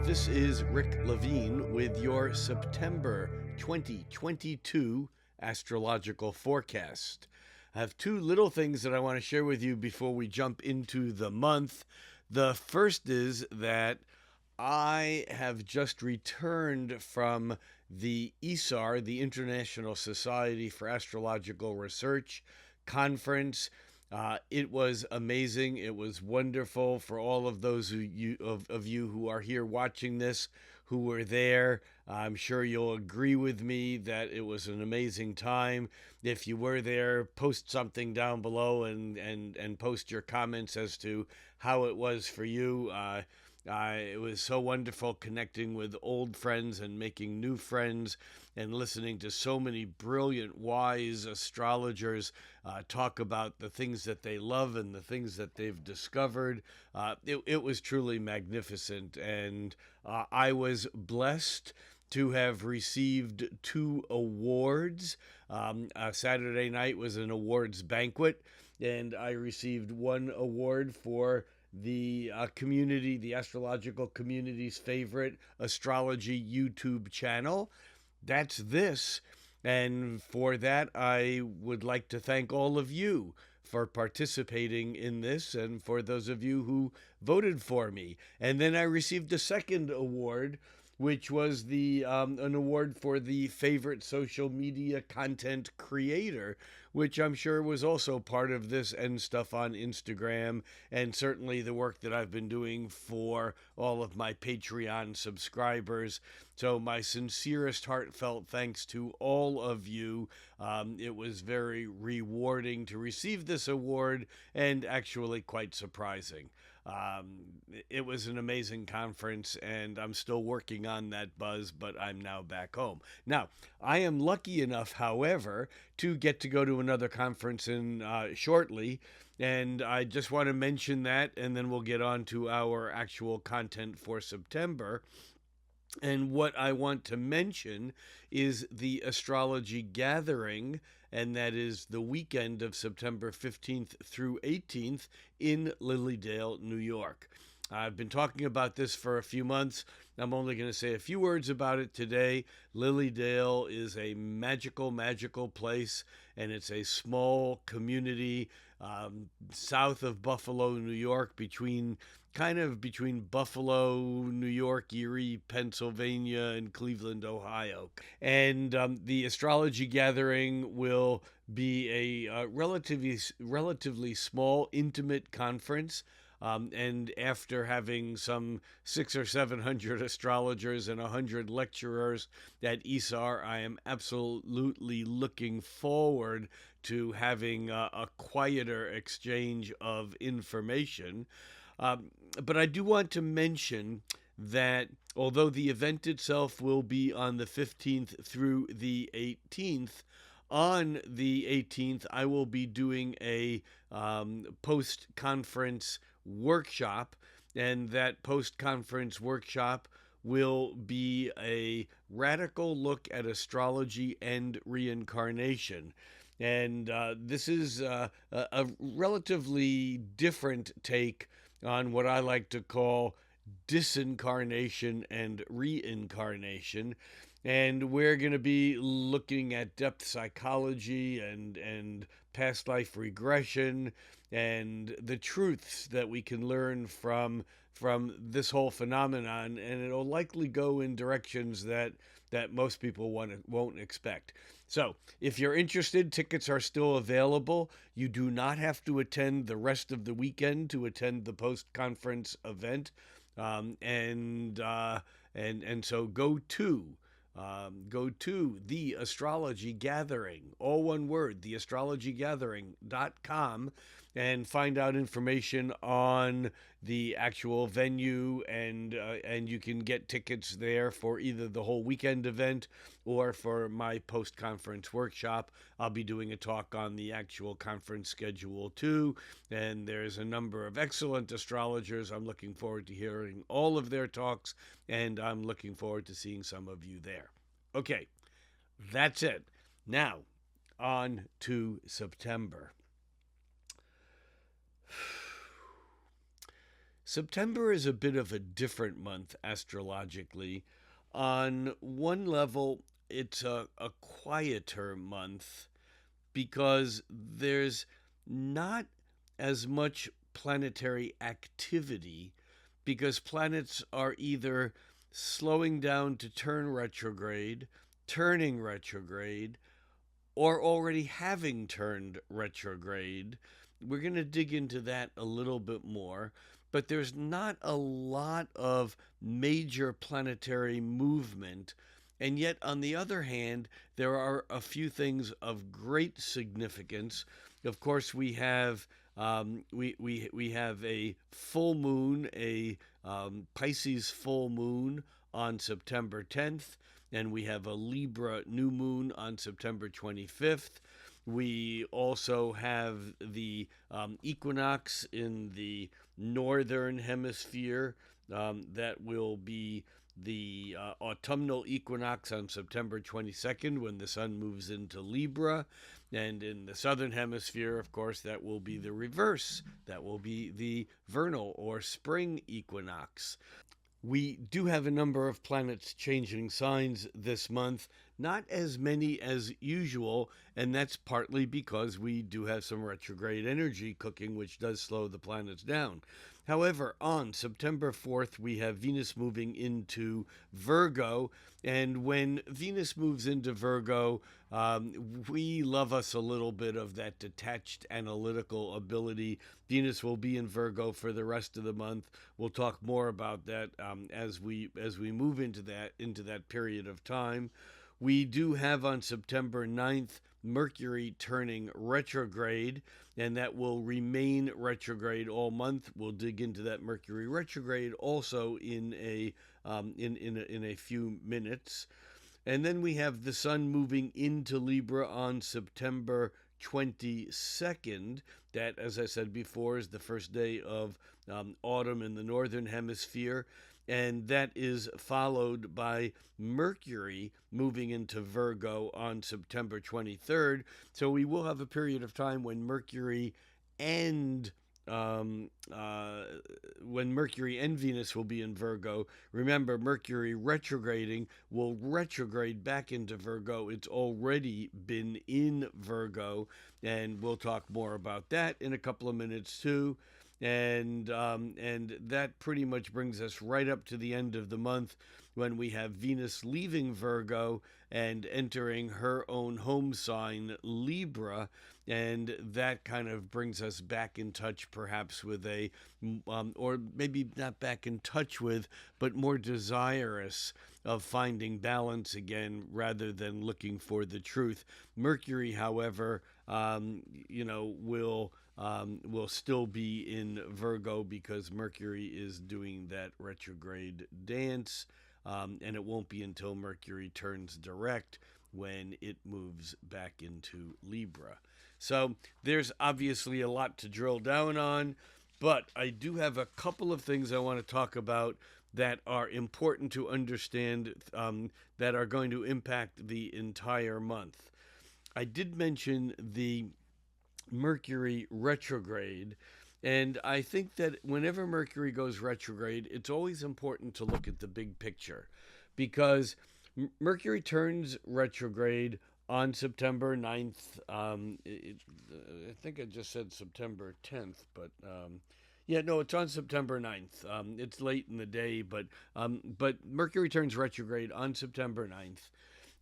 This is Rick Levine with your September 2022 astrological forecast. I have two little things that I want to share with you before we jump into the month. The first is that I have just returned from the ISAR, the International Society for Astrological Research conference. It was amazing. It was wonderful for all of those of you who are here watching this, who were there. I'm sure you'll agree with me that it was an amazing time. If you were there, post something down below and post your comments as to how it was for you. It was so wonderful connecting with old friends and making new friends and listening to so many brilliant, wise astrologers talk about the things that they love and the things that they've discovered. It was truly magnificent, and I was blessed to have received 2 awards. Saturday night was an awards banquet, and I received 1 award for the community, the astrological community's favorite astrology YouTube channel. That's this. And for that, I would like to thank all of you for participating in this and for those of you who voted for me. And then I received a second award, which was the an award for the favorite social media content creator, which I'm sure was also part of this and stuff on Instagram, and certainly the work that I've been doing for all of my Patreon subscribers. So my sincerest heartfelt thanks to all of you. It was very rewarding to receive this award and actually quite surprising. It was an amazing conference, and I'm still working on that buzz, but I'm now back home. Now, I am lucky enough, however, to get to go to another conference in shortly, and I just want to mention that, and then we'll get on to our actual content for September. And what I want to mention is the Astrology Gathering, and that is the weekend of September 15th through 18th in Lilydale, New York. I've been talking about this for a few months. I'm only going to say a few words about it today. Lilydale is a magical, magical place, and it's a small community south of Buffalo, New York, between Buffalo, New York, Erie, Pennsylvania, and Cleveland, Ohio. And the Astrology Gathering will be a relatively small, intimate conference. And after having some 600 or 700 astrologers and 100 lecturers at ISAR, I am absolutely looking forward to having a quieter exchange of information. But I do want to mention that although the event itself will be on the 15th through the 18th, on the 18th, I will be doing a post-conference workshop, and that post-conference workshop will be a radical look at astrology and reincarnation. And this is a relatively different take on what I like to call disincarnation and reincarnation. And we're going to be looking at depth psychology and past life regression and the truths that we can learn from this whole phenomenon. And it'll likely go in directions that most people won't expect. So if you're interested, tickets are still available. You do not have to attend the rest of the weekend to attend the post-conference event. And so go to the Astrology Gathering, all one word, theastrologygathering.com, and find out information on the actual venue, and you can get tickets there for either the whole weekend event or for my post-conference workshop. I'll be doing a talk on the actual conference schedule too, and there's a number of excellent astrologers. I'm looking forward to hearing all of their talks, and I'm looking forward to seeing some of you there. Okay, that's it. Now, on to September. September is a bit of a different month astrologically. On one level, it's a quieter month because there's not as much planetary activity because planets are either slowing down to turn retrograde, turning retrograde, or already having turned retrograde. We're going to dig into that a little bit more, but there's not a lot of major planetary movement. And yet, on the other hand, there are a few things of great significance. Of course, we have a full moon, a Pisces full moon on September 10th, and we have a Libra new moon on September 25th. We also have the equinox in the northern hemisphere. That will be the autumnal equinox on September 22nd when the sun moves into Libra. And in the southern hemisphere, of course, that will be the reverse. That will be the vernal or spring equinox. We do have a number of planets changing signs this month, not as many as usual, and that's partly because we do have some retrograde energy cooking, which does slow the planets down. However, on September 4th, we have Venus moving into Virgo, and when Venus moves into Virgo, we love us a little bit of that detached analytical ability. Venus will be in Virgo for the rest of the month. We'll talk more about that as we move into that period of time. We do have on September 9th Mercury turning retrograde, and that will remain retrograde all month. We'll dig into that Mercury retrograde also in a few minutes. And then we have the sun moving into Libra on September 22nd. That, as I said before, is the first day of autumn in the northern hemisphere. And that is followed by Mercury moving into Virgo on September 23rd. So we will have a period of time when Mercury and Venus will be in Virgo. Remember, Mercury retrograding will retrograde back into Virgo. It's already been in Virgo, and we'll talk more about that in a couple of minutes too. And that pretty much brings us right up to the end of the month when we have Venus leaving Virgo and entering her own home sign, Libra. And that kind of brings us back in touch perhaps with or maybe not back in touch with, but more desirous of finding balance again rather than looking for the truth. Mercury, however, will still be in Virgo because Mercury is doing that retrograde dance, and it won't be until Mercury turns direct when it moves back into Libra. So there's obviously a lot to drill down on, but I do have a couple of things I want to talk about that are important to understand, that are going to impact the entire month. I did mention the Mercury retrograde, and I think that whenever Mercury goes retrograde, it's always important to look at the big picture because Mercury turns retrograde on September 9th. I think I just said September 10th, but yeah, no, it's on September 9th. It's late in the day, but Mercury turns retrograde on September 9th.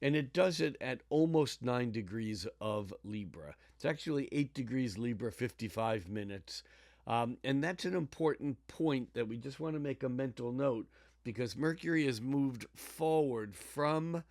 And it does it at almost 9 degrees of Libra. It's actually 8 degrees Libra, 55 minutes. And that's an important point that we just want to make a mental note because Mercury has moved forward from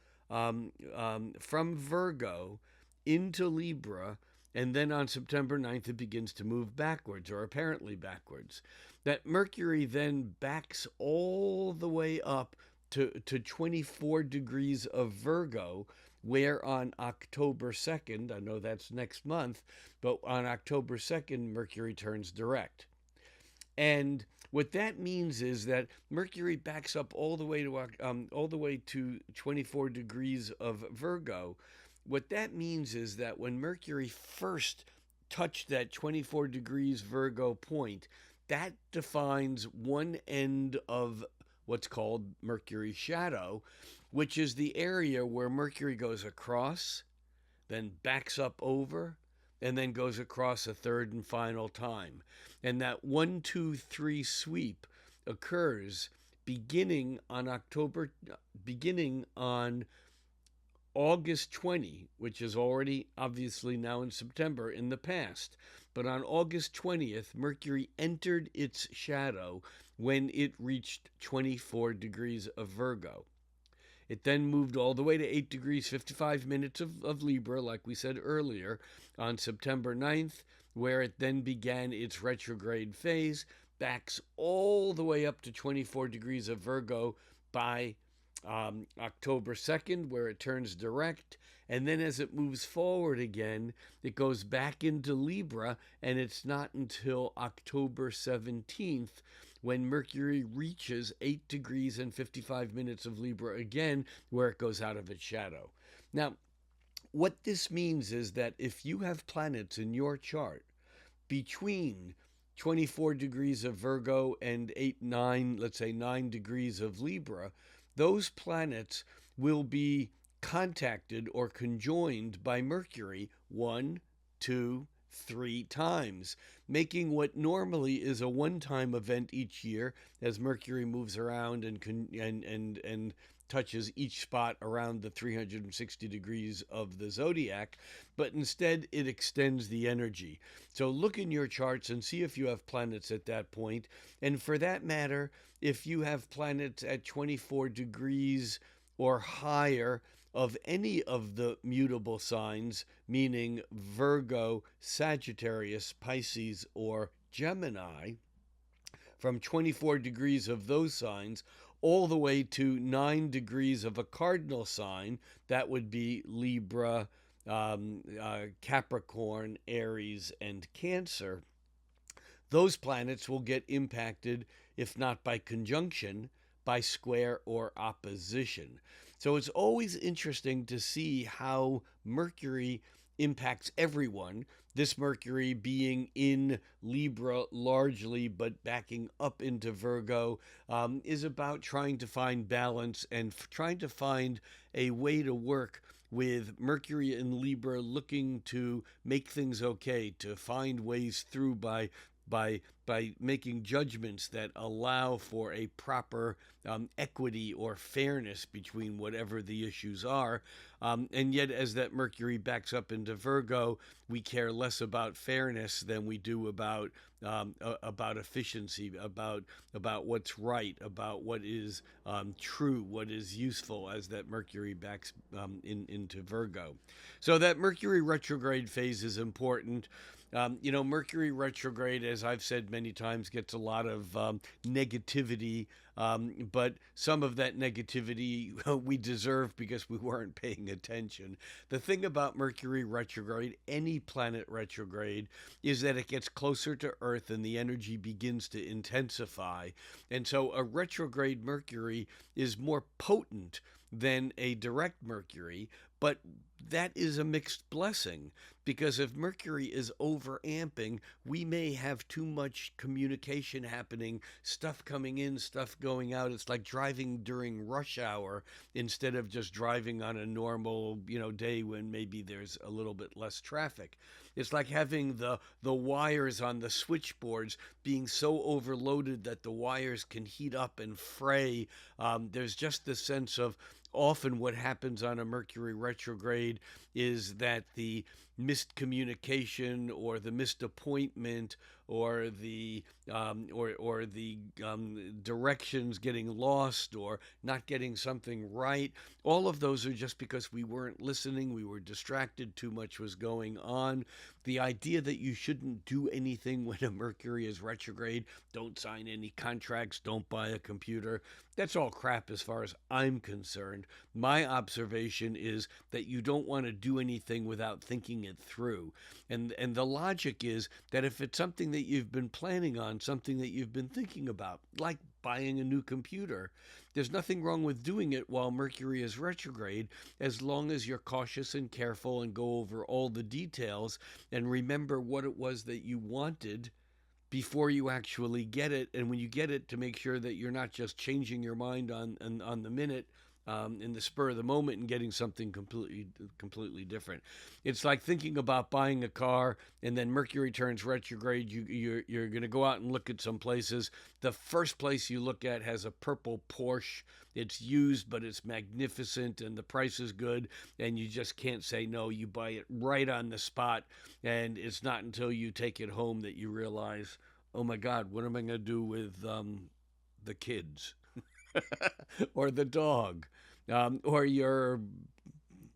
Virgo into Libra, and then on September 9th it begins to move backwards, or apparently backwards. That Mercury then backs all the way up to 24 degrees of Virgo, where on October 2nd, I know that's next month, but on October 2nd, Mercury turns direct. And what that means is that Mercury backs up all the way to 24 degrees of Virgo. What that means is that when Mercury first touched that 24 degrees Virgo point, that defines one end of what's called Mercury shadow, which is the area where Mercury goes across, then backs up over, and then goes across a third and final time. And that 1, 2, 3 sweep occurs beginning on August 20, which is already obviously now in September in the past. But on August 20th, Mercury entered its shadow when it reached 24 degrees of Virgo. It then moved all the way to 8 degrees 55 minutes of Libra, like we said earlier, on September 9th, where it then began its retrograde phase, backs all the way up to 24 degrees of Virgo by October 2nd, where it turns direct. And then as it moves forward again, it goes back into Libra, and it's not until October 17th when Mercury reaches 8 degrees and 55 minutes of Libra again, where it goes out of its shadow. Now, what this means is that if you have planets in your chart between 24 degrees of Virgo and 8, 9, let's say 9 degrees of Libra, those planets will be contacted or conjoined by Mercury 1, 2, 3 times, making what normally is a one-time event each year as Mercury moves around and touches each spot around the 360 degrees of the zodiac, but instead it extends the energy. So look in your charts and see if you have planets at that point. And for that matter, if you have planets at 24 degrees or higher of any of the mutable signs, meaning Virgo, Sagittarius, Pisces, or Gemini, from 24 degrees of those signs all the way to 9 degrees of a cardinal sign, that would be Libra, Capricorn, Aries, and Cancer, those planets will get impacted, if not by conjunction, by square or opposition. So it's always interesting to see how Mercury impacts everyone. This Mercury being in Libra largely, but backing up into Virgo, is about trying to find balance and trying to find a way to work with Mercury in Libra looking to make things okay, to find ways through by making judgments that allow for a proper equity or fairness between whatever the issues are. And yet, as that Mercury backs up into Virgo, we care less about fairness than we do about efficiency, about what's right, about what is true, what is useful, as that Mercury backs into Virgo. So that Mercury retrograde phase is important. Mercury retrograde, as I've said many times, gets a lot of negativity, but some of that negativity we deserve because we weren't paying attention. The thing about Mercury retrograde, any planet retrograde, is that it gets closer to Earth and the energy begins to intensify. And so a retrograde Mercury is more potent than a direct Mercury, but that is a mixed blessing, because if Mercury is overamping, we may have too much communication happening, stuff coming in, stuff going out. It's like driving during rush hour instead of just driving on a normal, day when maybe there's a little bit less traffic. It's like having the wires on the switchboards being so overloaded that the wires can heat up and fray. There's just this sense of, often what happens on a Mercury retrograde is that the missed communication or the missed appointment or the directions getting lost or not getting something right, all of those are just because we weren't listening, we were distracted, too much was going on. The idea that you shouldn't do anything when a Mercury is retrograde, don't sign any contracts, don't buy a computer, that's all crap as far as I'm concerned. My observation is that you don't want to do anything without thinking it through. And the logic is that if it's something that you've been planning on, something that you've been thinking about, like buying a new computer, there's nothing wrong with doing it while Mercury is retrograde, as long as you're cautious and careful and go over all the details and remember what it was that you wanted before you actually get it. And when you get it, to make sure that you're not just changing your mind on the minute, in the spur of the moment, and getting something completely different. It's like thinking about buying a car, and then Mercury turns retrograde. You're going to go out and look at some places. The first place you look at has a purple Porsche. It's used, but it's magnificent, and the price is good, and you just can't say no. You buy it right on the spot, and it's not until you take it home that you realize, oh my God, what am I going to do with the kids? Or the dog, or your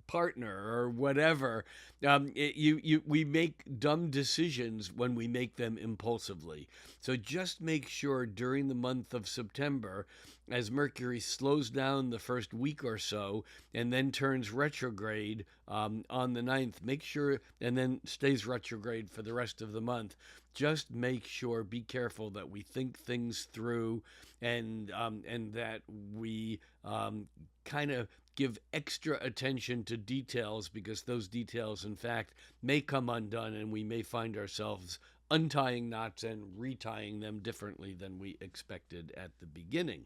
partner, or whatever. We make dumb decisions when we make them impulsively. So just make sure during the month of September, as Mercury slows down the first week or so and then turns retrograde on the 9th, make sure, and then stays retrograde for the rest of the month. Just make sure, be careful that we think things through, and that we kind of give extra attention to details, because those details, in fact, may come undone, and we may find ourselves untying knots and retying them differently than we expected at the beginning.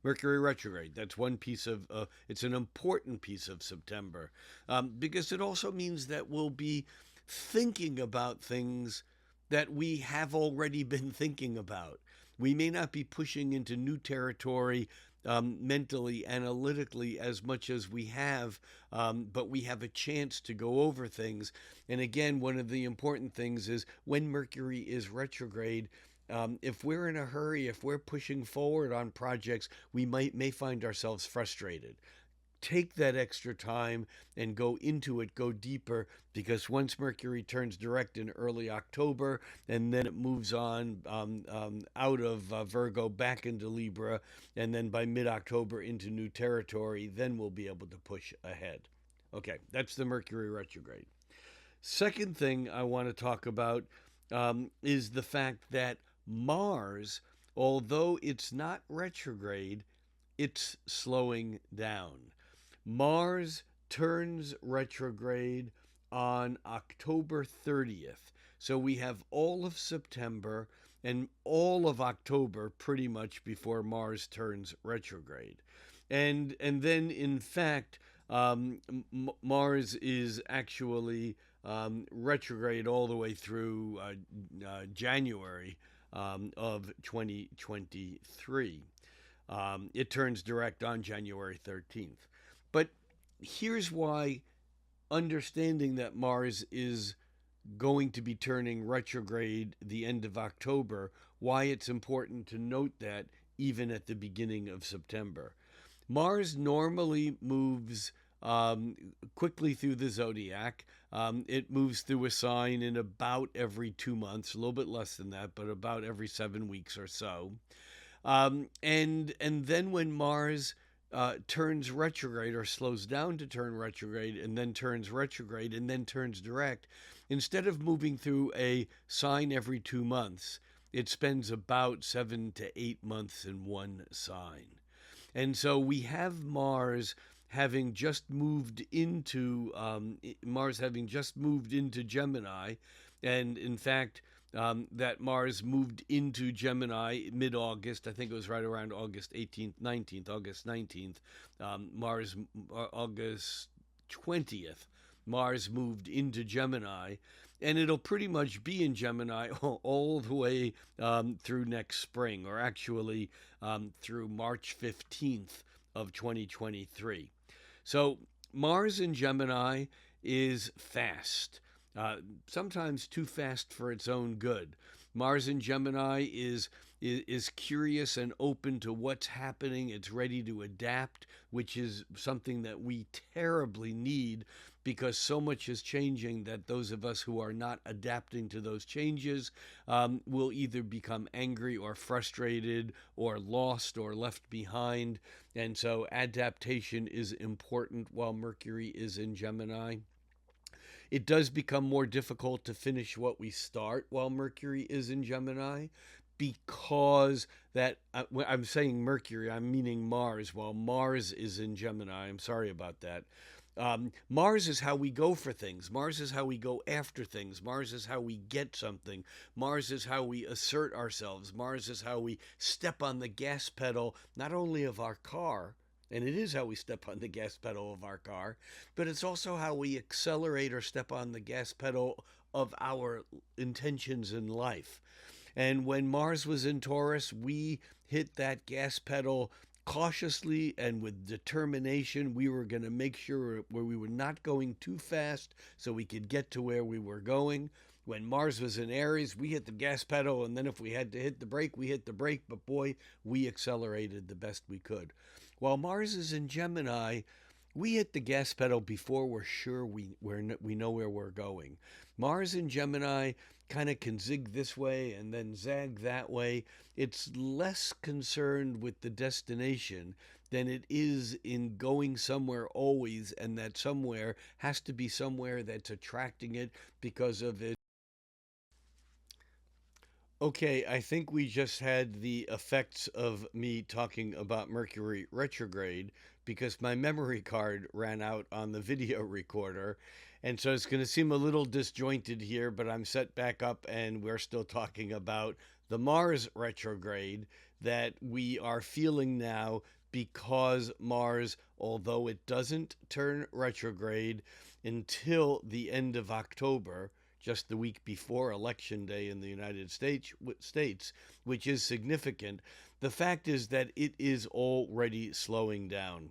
Mercury retrograde, that's one piece of, it's an important piece of September, because it also means that we'll be thinking about things that we have already been thinking about. We may not be pushing into new territory mentally, analytically, as much as we have, but we have a chance to go over things. And again, one of the important things is when Mercury is retrograde, if we're in a hurry, if we're pushing forward on projects, we may find ourselves frustrated. Take that extra time and go into it, go deeper, because once Mercury turns direct in early October, and then it moves on out of Virgo back into Libra, and then by mid-October into new territory, then we'll be able to push ahead. Okay, that's the Mercury retrograde. Second thing I want to talk about is the fact that Mars, although it's not retrograde, it's slowing down. Mars turns retrograde on October 30th. So we have all of September and all of October pretty much before Mars turns retrograde. And then, in fact, Mars is actually retrograde all the way through January of 2023. It turns direct on January 13th. But here's why understanding that Mars is going to be turning retrograde the end of October, why it's important to note that even at the beginning of September. Mars normally moves quickly through the zodiac. It moves through a sign in about every 2 months, a little bit less than that, but about every 7 weeks or so. And then when Mars turns retrograde, or slows down to turn retrograde, and then turns retrograde, and then turns direct, instead of moving through a sign every 2 months, it spends about 7 to 8 months in one sign. And so we have Mars having just moved into Gemini, and in fact, that Mars moved into Gemini mid-August. I think it was right around August 18th, 19th, August 19th. August 20th, Mars moved into Gemini, and it'll pretty much be in Gemini all the way through next spring, or actually through March 15th of 2023. So Mars in Gemini is fast. Sometimes too fast for its own good. Mars in Gemini is curious and open to what's happening. It's ready to adapt, which is something that we terribly need, because so much is changing that those of us who are not adapting to those changes will either become angry or frustrated or lost or left behind. And so adaptation is important while Mercury is in Gemini. It does become more difficult to finish what we start while Mercury is in Gemini, because that, when I'm saying Mercury, I'm meaning Mars, while Mars is in Gemini. I'm sorry about that. Mars is how we go for things. Mars is how we go after things. Mars is how we get something. Mars is how we assert ourselves. Mars is how we step on the gas pedal, not only of our car, and it is how we step on the gas pedal of our car, but it's also how we accelerate or step on the gas pedal of our intentions in life. And when Mars was in Taurus, we hit that gas pedal cautiously and with determination. We were going to make sure where we were not going too fast so we could get to where we were going. When Mars was in Aries, we hit the gas pedal, and then if we had to hit the brake, we hit the brake, but boy, we accelerated the best we could. While Mars is in Gemini, we hit the gas pedal before we're sure we know where we're going. Mars in Gemini kind of can zig this way and then zag that way. It's less concerned with the destination than it is in going somewhere always, and that somewhere has to be somewhere that's attracting it because of it. Okay, I think we just had the effects of me talking about Mercury retrograde because my memory card ran out on the video recorder. And so it's going to seem a little disjointed here, but I'm set back up and we're still talking about the Mars retrograde that we are feeling now because Mars, although it doesn't turn retrograde until the end of October, just the week before Election Day in the United States, which is significant, the fact is that it is already slowing down.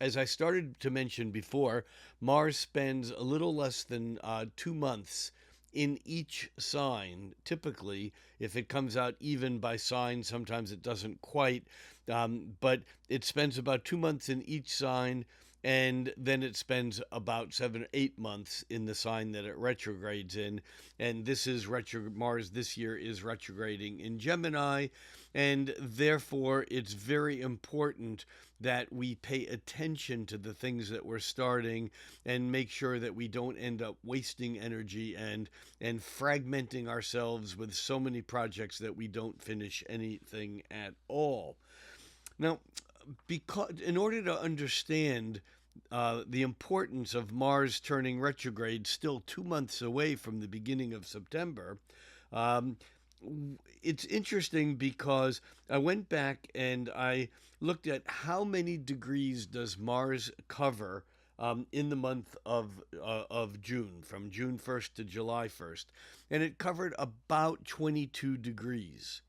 As I started to mention before, Mars spends a little less than 2 months in each sign. Typically, if it comes out even by sign, sometimes it doesn't quite, but it spends about 2 months in each sign, and then it spends about 7 or 8 months in the sign that it retrogrades in. And this is Mars this year is retrograding in Gemini, and therefore it's very important that we pay attention to the things that we're starting and make sure that we don't end up wasting energy and fragmenting ourselves with so many projects that we don't finish anything at all. Now, because in order to understand the importance of Mars turning retrograde still 2 months away from the beginning of September, um, it's interesting because I went back and I looked at how many degrees does Mars cover in the month of June, from June 1st to July 1st, and it covered about 22 degrees.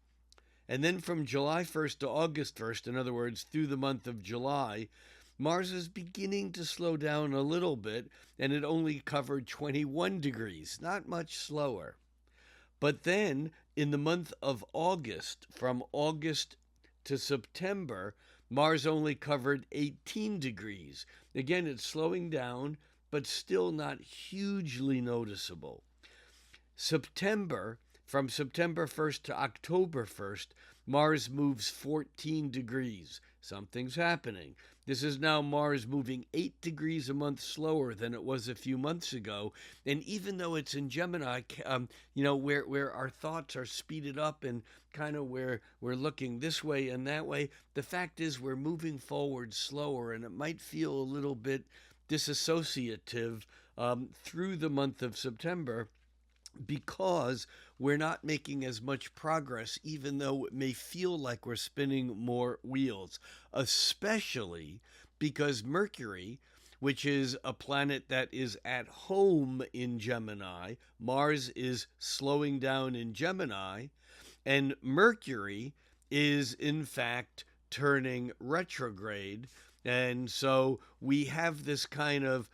And then from July 1st to August 1st, in other words, through the month of July, Mars is beginning to slow down a little bit, and it only covered 21 degrees, not much slower. But then in the month of August, from August to September, Mars only covered 18 degrees. Again, it's slowing down, but still not hugely noticeable. From September 1st to October 1st, Mars moves 14 degrees. Something's happening. This is now Mars moving 8 degrees a month slower than it was a few months ago. And even though it's in Gemini, where our thoughts are speeded up and kind of where we're looking this way and that way, the fact is we're moving forward slower, and it might feel a little bit disassociative through the month of September, because we're not making as much progress, even though it may feel like we're spinning more wheels, especially because Mercury, which is a planet that is at home in Gemini, Mars is slowing down in Gemini, and Mercury is in fact turning retrograde. And so we have this kind of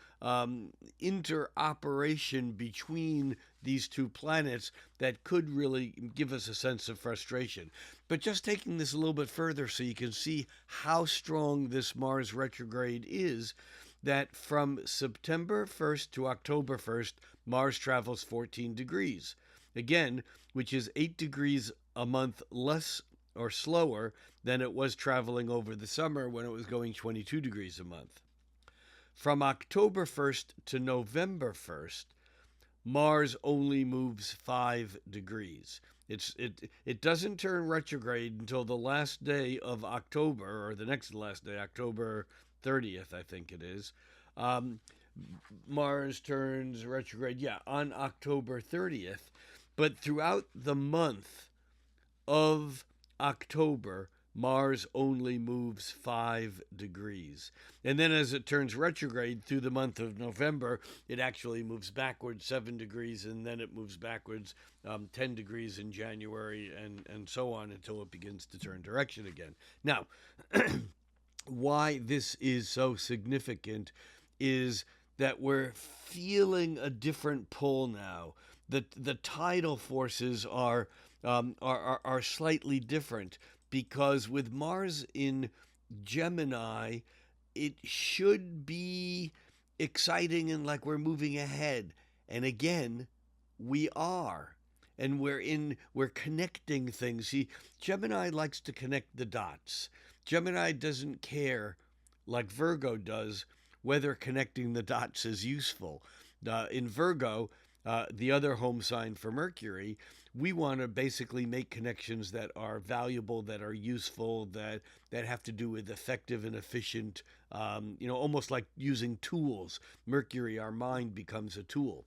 interoperation between these two planets that could really give us a sense of frustration. But just taking this a little bit further so you can see how strong this Mars retrograde is, that from September 1st to October 1st, Mars travels 14 degrees. Again, which is 8 degrees a month less or slower than it was traveling over the summer when it was going 22 degrees a month. From October 1st to November 1st, Mars only moves 5 degrees. It doesn't turn retrograde until the last day of October, or the next last day, October 30th, I think it is. Mars turns retrograde, yeah, on October 30th. But throughout the month of October, Mars only moves 5 degrees. And then as it turns retrograde through the month of November, it actually moves backwards 7 degrees, and then it moves backwards 10 degrees in January, and so on until it begins to turn direction again. Now, why this is so significant is that we're feeling a different pull now. The tidal forces are slightly different, because with Mars in Gemini, it should be exciting and like we're moving ahead. And again, we are. And we're connecting things. See, Gemini likes to connect the dots. Gemini doesn't care, like Virgo does, whether connecting the dots is useful. In Virgo, the other home sign for Mercury, we want to basically make connections that are valuable, that are useful, that have to do with effective and efficient, almost like using tools. Mercury, our mind, becomes a tool.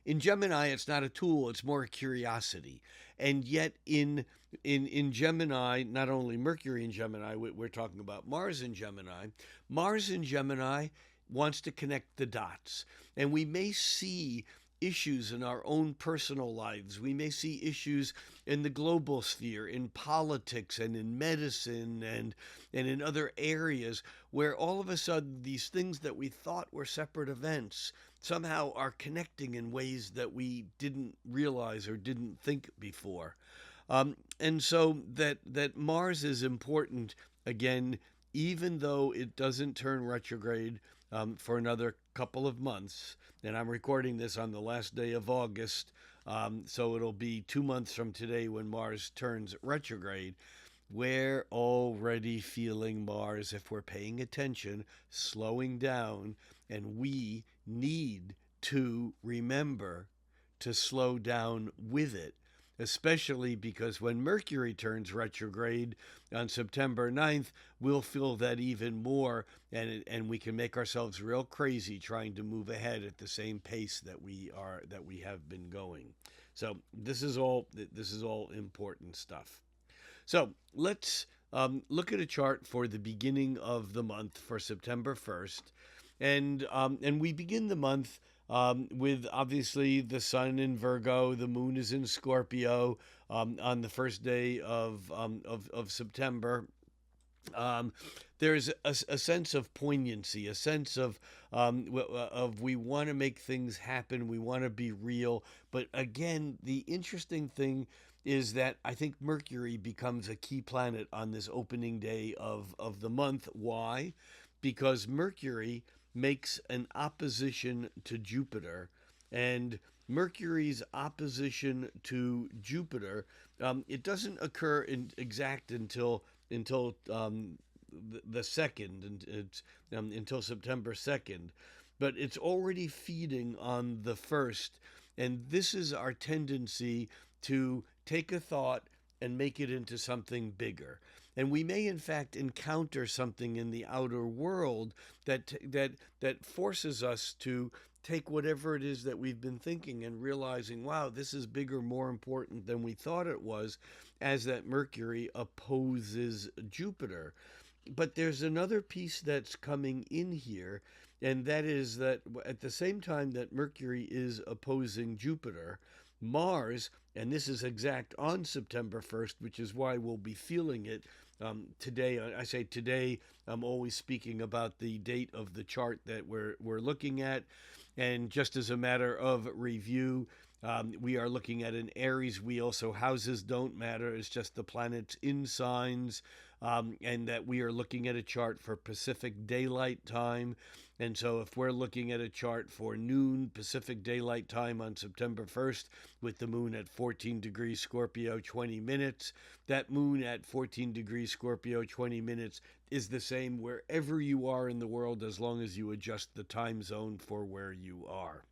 In Gemini, it's not a tool; it's more a curiosity. And yet, in Gemini, not only Mercury in Gemini, we're talking about Mars in Gemini. Mars in Gemini wants to connect the dots, and we may see issues in our own personal lives. We may see issues in the global sphere, in politics and in medicine and in other areas where all of a sudden these things that we thought were separate events somehow are connecting in ways that we didn't realize or didn't think before. And so that Mars is important, again, even though it doesn't turn retrograde for another couple of months. And I'm recording this on the last day of August, so it'll be 2 months from today when Mars turns retrograde. We're already feeling Mars, if we're paying attention, slowing down, and we need to remember to slow down with it, especially because when Mercury turns retrograde on September 9th, we'll feel that even more, and we can make ourselves real crazy trying to move ahead at the same pace that we have been going. So this is all important stuff. So let's look at a chart for the beginning of the month for September 1st, and we begin the month with obviously the sun in Virgo, the moon is in Scorpio on the first day of September. There's a sense of poignancy, a sense of we want to make things happen, we want to be real. But again, the interesting thing is that I think Mercury becomes a key planet on this opening day of the month. Why? Because Mercury makes an opposition to Jupiter, and Mercury's opposition to Jupiter, it doesn't occur until the second, and it's until September 2nd, but it's already feeding on the first, and this is our tendency to take a thought and make it into something bigger. And we may, in fact, encounter something in the outer world that forces us to take whatever it is that we've been thinking and realizing, wow, this is bigger, more important than we thought it was, as that Mercury opposes Jupiter. But there's another piece that's coming in here, and that is that at the same time that Mercury is opposing Jupiter, Mars, and this is exact on September 1st, which is why we'll be feeling it today. I say today, I'm always speaking about the date of the chart that we're looking at. And just as a matter of review, we are looking at an Aries wheel, so houses don't matter. It's just the planets in signs, and that we are looking at a chart for Pacific Daylight Time. And so if we're looking at a chart for noon Pacific Daylight Time on September 1st, with the moon at 14 degrees Scorpio, 20 minutes, that moon at 14 degrees Scorpio, 20 minutes is the same wherever you are in the world, as long as you adjust the time zone for where you are.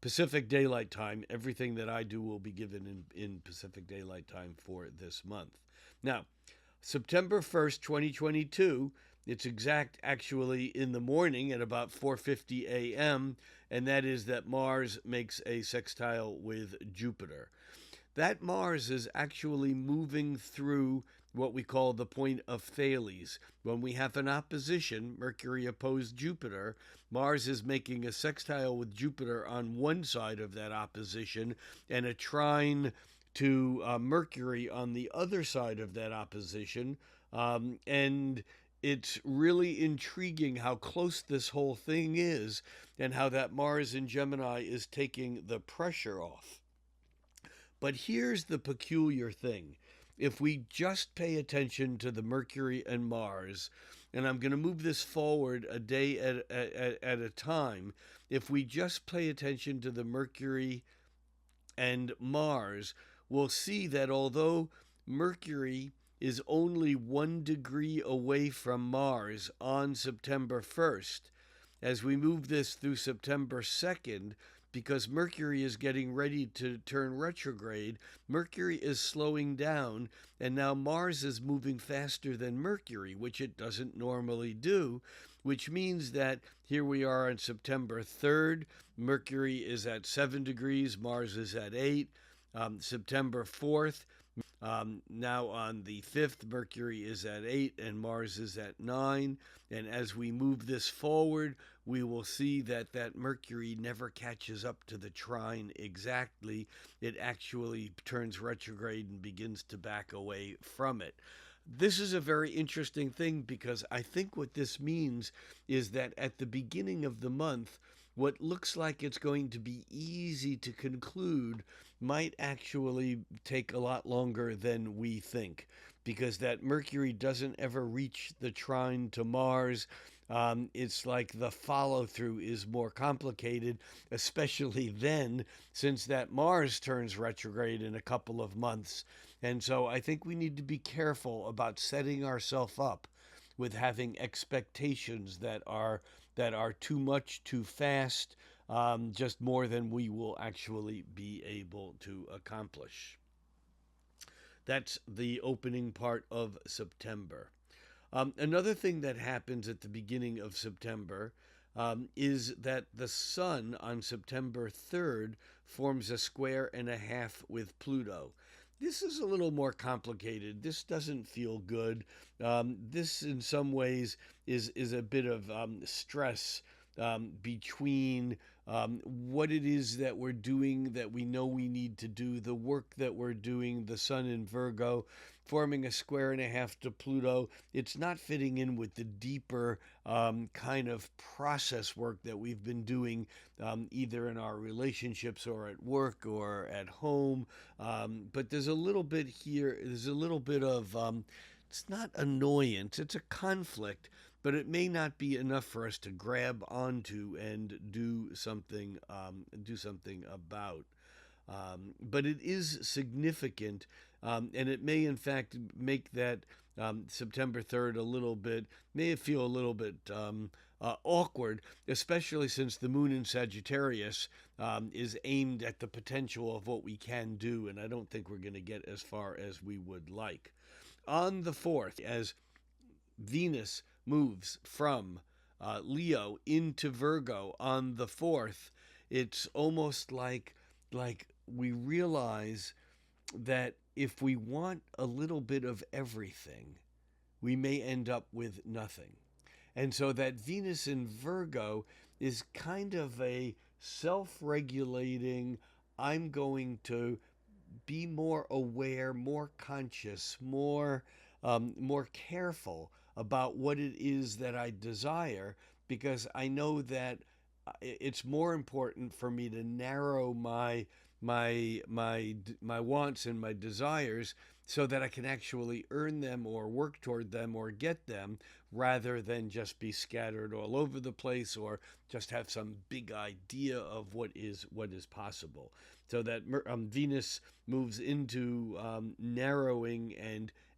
Pacific Daylight Time, everything that I do will be given in Pacific Daylight Time for this month. Now, September 1st, 2022, It's exact actually in the morning at about 4:50 a.m., and that is that Mars makes a sextile with Jupiter. That Mars is actually moving through what we call the point of Thales. When we have an opposition, Mercury opposed Jupiter, Mars is making a sextile with Jupiter on one side of that opposition and a trine to Mercury on the other side of that opposition. And it's really intriguing how close this whole thing is and how that Mars in Gemini is taking the pressure off. But here's the peculiar thing. If we just pay attention to the Mercury and Mars, and I'm going to move this forward a day at a time, if we just pay attention to the Mercury and Mars, we'll see that although Mercury is only 1 degree away from Mars on September 1st, as we move this through September 2nd, because Mercury is getting ready to turn retrograde, Mercury is slowing down, and now Mars is moving faster than Mercury, which it doesn't normally do, which means that here we are on September 3rd, Mercury is at 7 degrees, Mars is at 8. September 4th, now on the 5th, Mercury is at 8 and Mars is at 9. And as we move this forward, we will see that that Mercury never catches up to the trine exactly. It actually turns retrograde and begins to back away from it. This is a very interesting thing because I think what this means is that at the beginning of the month, what looks like it's going to be easy to conclude might actually take a lot longer than we think, because that Mercury doesn't ever reach the trine to Mars. It's like the follow through is more complicated, especially then, since that Mars turns retrograde in a couple of months. And so I think we need to be careful about setting ourselves up with having expectations that are too much, too fast, just more than we will actually be able to accomplish. That's the opening part of September. Another thing that happens at the beginning of September is that the Sun on September 3rd forms a square and a half with Pluto. This is a little more complicated. This doesn't feel good. This, in some ways, is a bit of stress between what it is that we're doing that we know we need to do, the work that we're doing, the Sun in Virgo, forming a square and a half to Pluto. It's not fitting in with the deeper kind of process work that we've been doing either in our relationships or at work or at home. But there's a little bit here, there's a little bit of, it's not annoyance, it's a conflict, but it may not be enough for us to grab onto and do something about. But it is significant, and it may in fact make that September 3rd a little bit, may feel a little bit awkward, especially since the moon in Sagittarius is aimed at the potential of what we can do, and I don't think we're going to get as far as we would like. On the 4th, as Venus moves from Leo into Virgo on the 4th, it's almost like we realize that if we want a little bit of everything, we may end up with nothing. And so that Venus in Virgo is kind of a self-regulating, I'm going to be more aware, more conscious, more careful about what it is that I desire, because I know that it's more important for me to narrow my wants and my desires so that I can actually earn them or work toward them or get them, rather than just be scattered all over the place or just have some big idea of what is possible. So that Venus moves into narrowing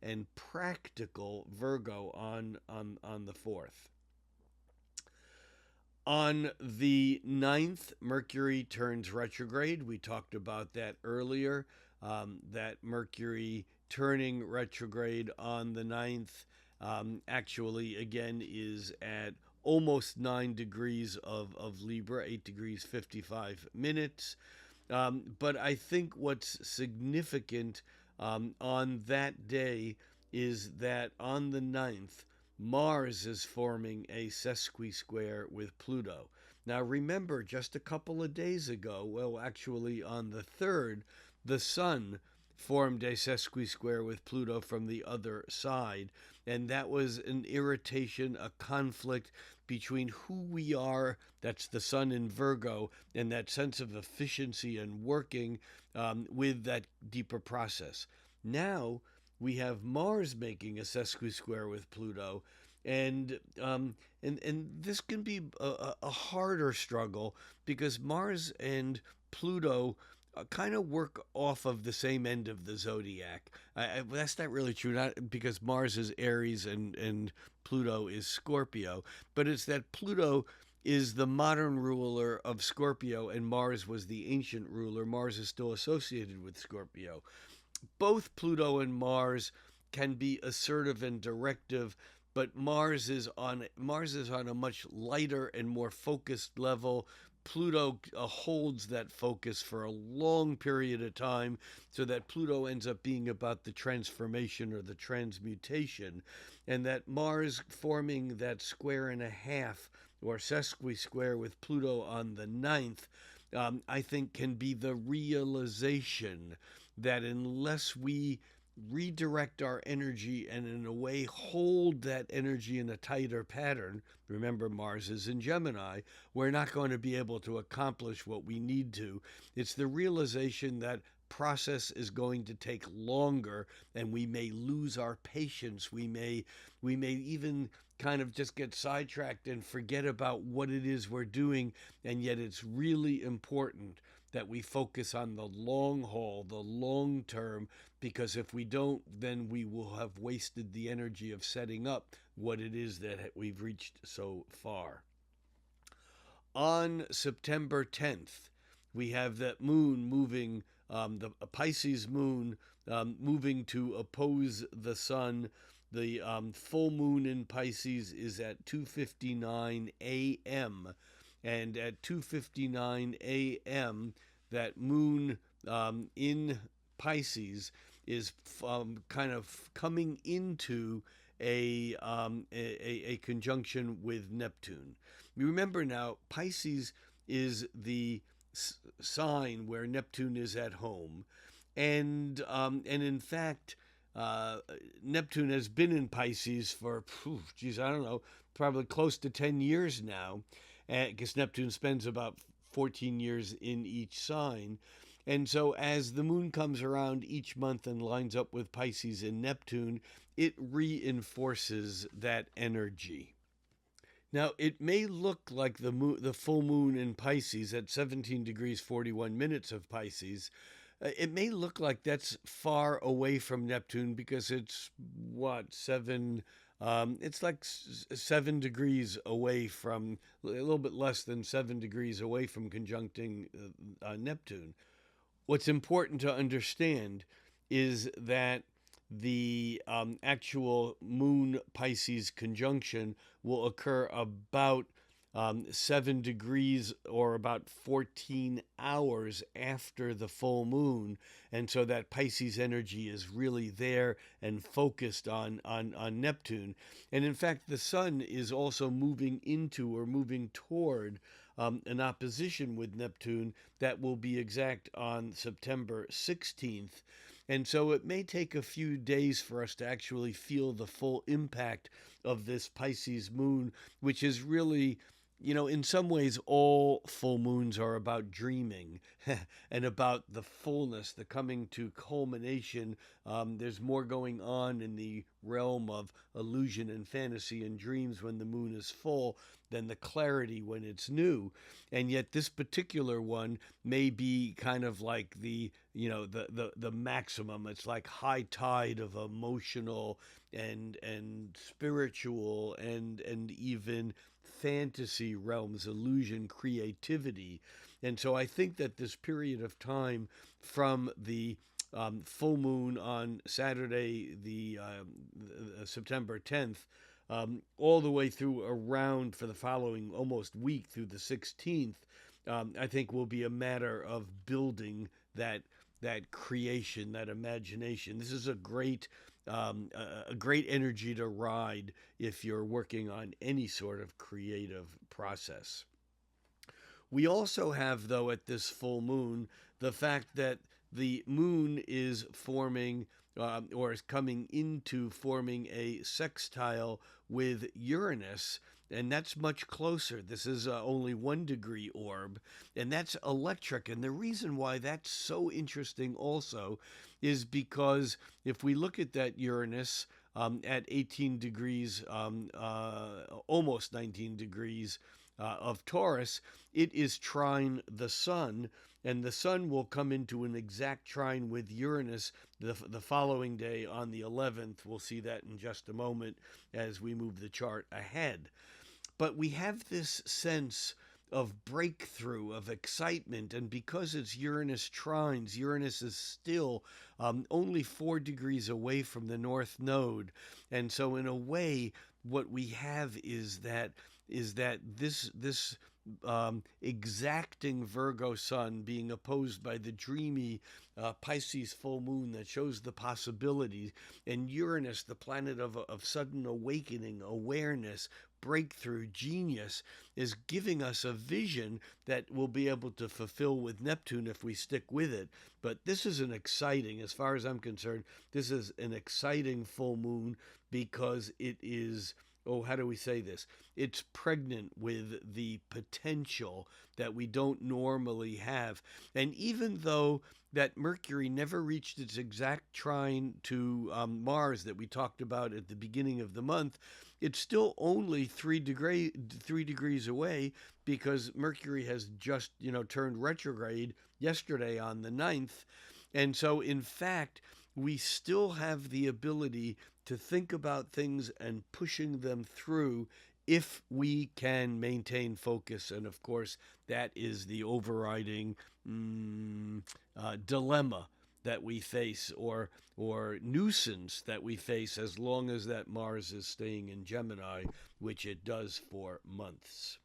and practical Virgo on the 4th. On the 9th, Mercury turns retrograde. We talked about that earlier, that Mercury turning retrograde on the 9th actually, again, is at almost 9 degrees of Libra, 8 degrees 55 minutes. But I think what's significant on that day is that on the 9th, Mars is forming a sesquisquare with Pluto. Now, remember, just a couple of days ago, well, actually on the 3rd, the Sun formed a sesquisquare with Pluto from the other side. And that was an irritation, a conflict between who we are, that's the Sun in Virgo, and that sense of efficiency and working with that deeper process. Now we have Mars making a sesquisquare with Pluto, and this can be a harder struggle because Mars and Pluto kind of work off of the same end of the zodiac. That's not really true, not because Mars is Aries and Pluto is Scorpio, but it's that Pluto is the modern ruler of Scorpio and Mars was the ancient ruler. Mars is still associated with Scorpio. Both Pluto and Mars can be assertive and directive, but Mars is on a much lighter and more focused level. Pluto holds that focus for a long period of time, so that Pluto ends up being about the transformation or the transmutation, and that Mars forming that square and a half or sesquisquare with Pluto on the 9th, I think can be the realization that unless we redirect our energy and in a way hold that energy in a tighter pattern, remember Mars is in Gemini, we're not going to be able to accomplish what we need to. It's the realization that process is going to take longer and we may lose our patience. We may even kind of just get sidetracked and forget about what it is we're doing, and yet it's really important that we focus on the long haul, the long term, because if we don't, then we will have wasted the energy of setting up what it is that we've reached so far. On September 10th, we have that moon moving, the Pisces moon moving to oppose the sun. The full moon in Pisces is at 2:59 a.m. And at 2:59 a.m., that moon in Pisces is kind of coming into a conjunction with Neptune. You remember now, Pisces is the sign where Neptune is at home, and in fact, Neptune has been in Pisces for, I don't know, probably close to 10 years now, because Neptune spends about 14 years in each sign. And so as the moon comes around each month and lines up with Pisces and Neptune, it reinforces that energy. Now, it may look like the full moon in Pisces at 17 degrees 41 minutes of Pisces. It may look like that's far away from Neptune because it's, it's like 7 degrees away from, a little bit less than 7 degrees away from conjuncting Neptune. What's important to understand is that the actual moon Pisces conjunction will occur about 7 degrees or about 14 hours after the full moon. And so that Pisces energy is really there and focused on Neptune. And in fact, the sun is also moving into or moving toward an opposition with Neptune that will be exact on September 16th. And so it may take a few days for us to actually feel the full impact of this Pisces moon, which is really, in some ways, all full moons are about dreaming and about the fullness, the coming to culmination. There's more going on in the realm of illusion and fantasy and dreams when the moon is full than the clarity when it's new. And yet this particular one may be kind of like the maximum. It's like high tide of emotional and spiritual and even fantasy realms, illusion, creativity. And so I think that this period of time from the full moon on Saturday, September 10th, all the way through around for the following almost week through the 16th, I think will be a matter of building that creation, that imagination. This is a great energy to ride if you're working on any sort of creative process. We also have, though, at this full moon, the fact that the moon is forming or is coming into forming a sextile with Uranus, and that's much closer. This is only 1 degree orb, and that's electric. And the reason why that's so interesting also is because if we look at that Uranus at 18 degrees, almost 19 degrees of Taurus, it is trine the sun, and the sun will come into an exact trine with Uranus the following day on the 11th. We'll see that in just a moment as we move the chart ahead. But we have this sense of breakthrough, of excitement, and because it's Uranus trines, Uranus is still only 4 degrees away from the North Node. And so in a way, what we have is that this exacting Virgo sun being opposed by the dreamy Pisces full moon that shows the possibilities, and Uranus, the planet of sudden awakening, awareness, breakthrough, genius, is giving us a vision that we'll be able to fulfill with Neptune if we stick with it. But this is an exciting, as far as I'm concerned, this is an exciting full moon because it is, oh, how do we say this? It's pregnant with the potential that we don't normally have. And even though that Mercury never reached its exact trine to Mars that we talked about at the beginning of the month, it's still only 3 degrees away because Mercury has just, turned retrograde yesterday on the 9th. And so, in fact, we still have the ability to think about things and pushing them through if we can maintain focus. And of course, that is the overriding dilemma that we face, or nuisance that we face, as long as that Mars is staying in Gemini, which it does for months.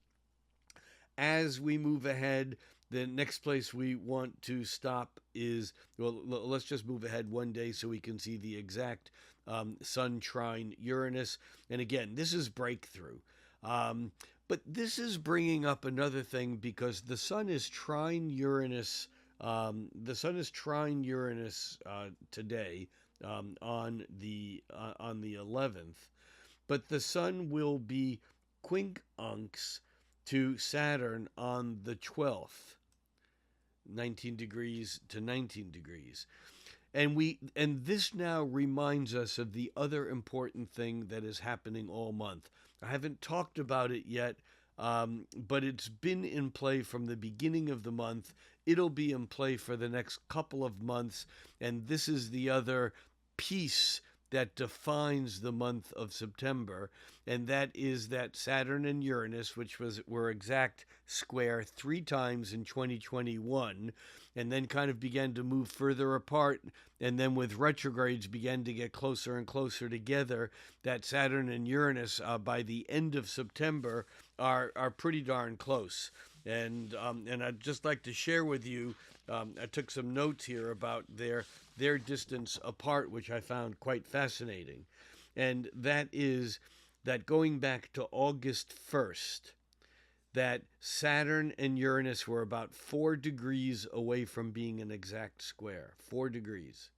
As we move ahead, the next place we want to stop is, well, let's just move ahead one day so we can see the exact Sun trine Uranus. And again, this is breakthrough. But this is bringing up another thing because the Sun is trine Uranus. Today on the 11th, but the Sun will be quincunx to Saturn on the 12th, 19 degrees to 19 degrees. And this now reminds us of the other important thing that is happening all month. I haven't talked about it yet, but it's been in play from the beginning of the month. It'll be in play for the next couple of months, and this is the other piece that defines the month of September, and that is that Saturn and Uranus, which were exact square 3 times in 2021, and then kind of began to move further apart, and then with retrogrades began to get closer and closer together. That Saturn and Uranus by the end of September are pretty darn close. And I'd just like to share with you, I took some notes here about their distance apart, which I found quite fascinating. And that is that going back to August 1st, that Saturn and Uranus were about 4 degrees away from being an exact square, 4 degrees.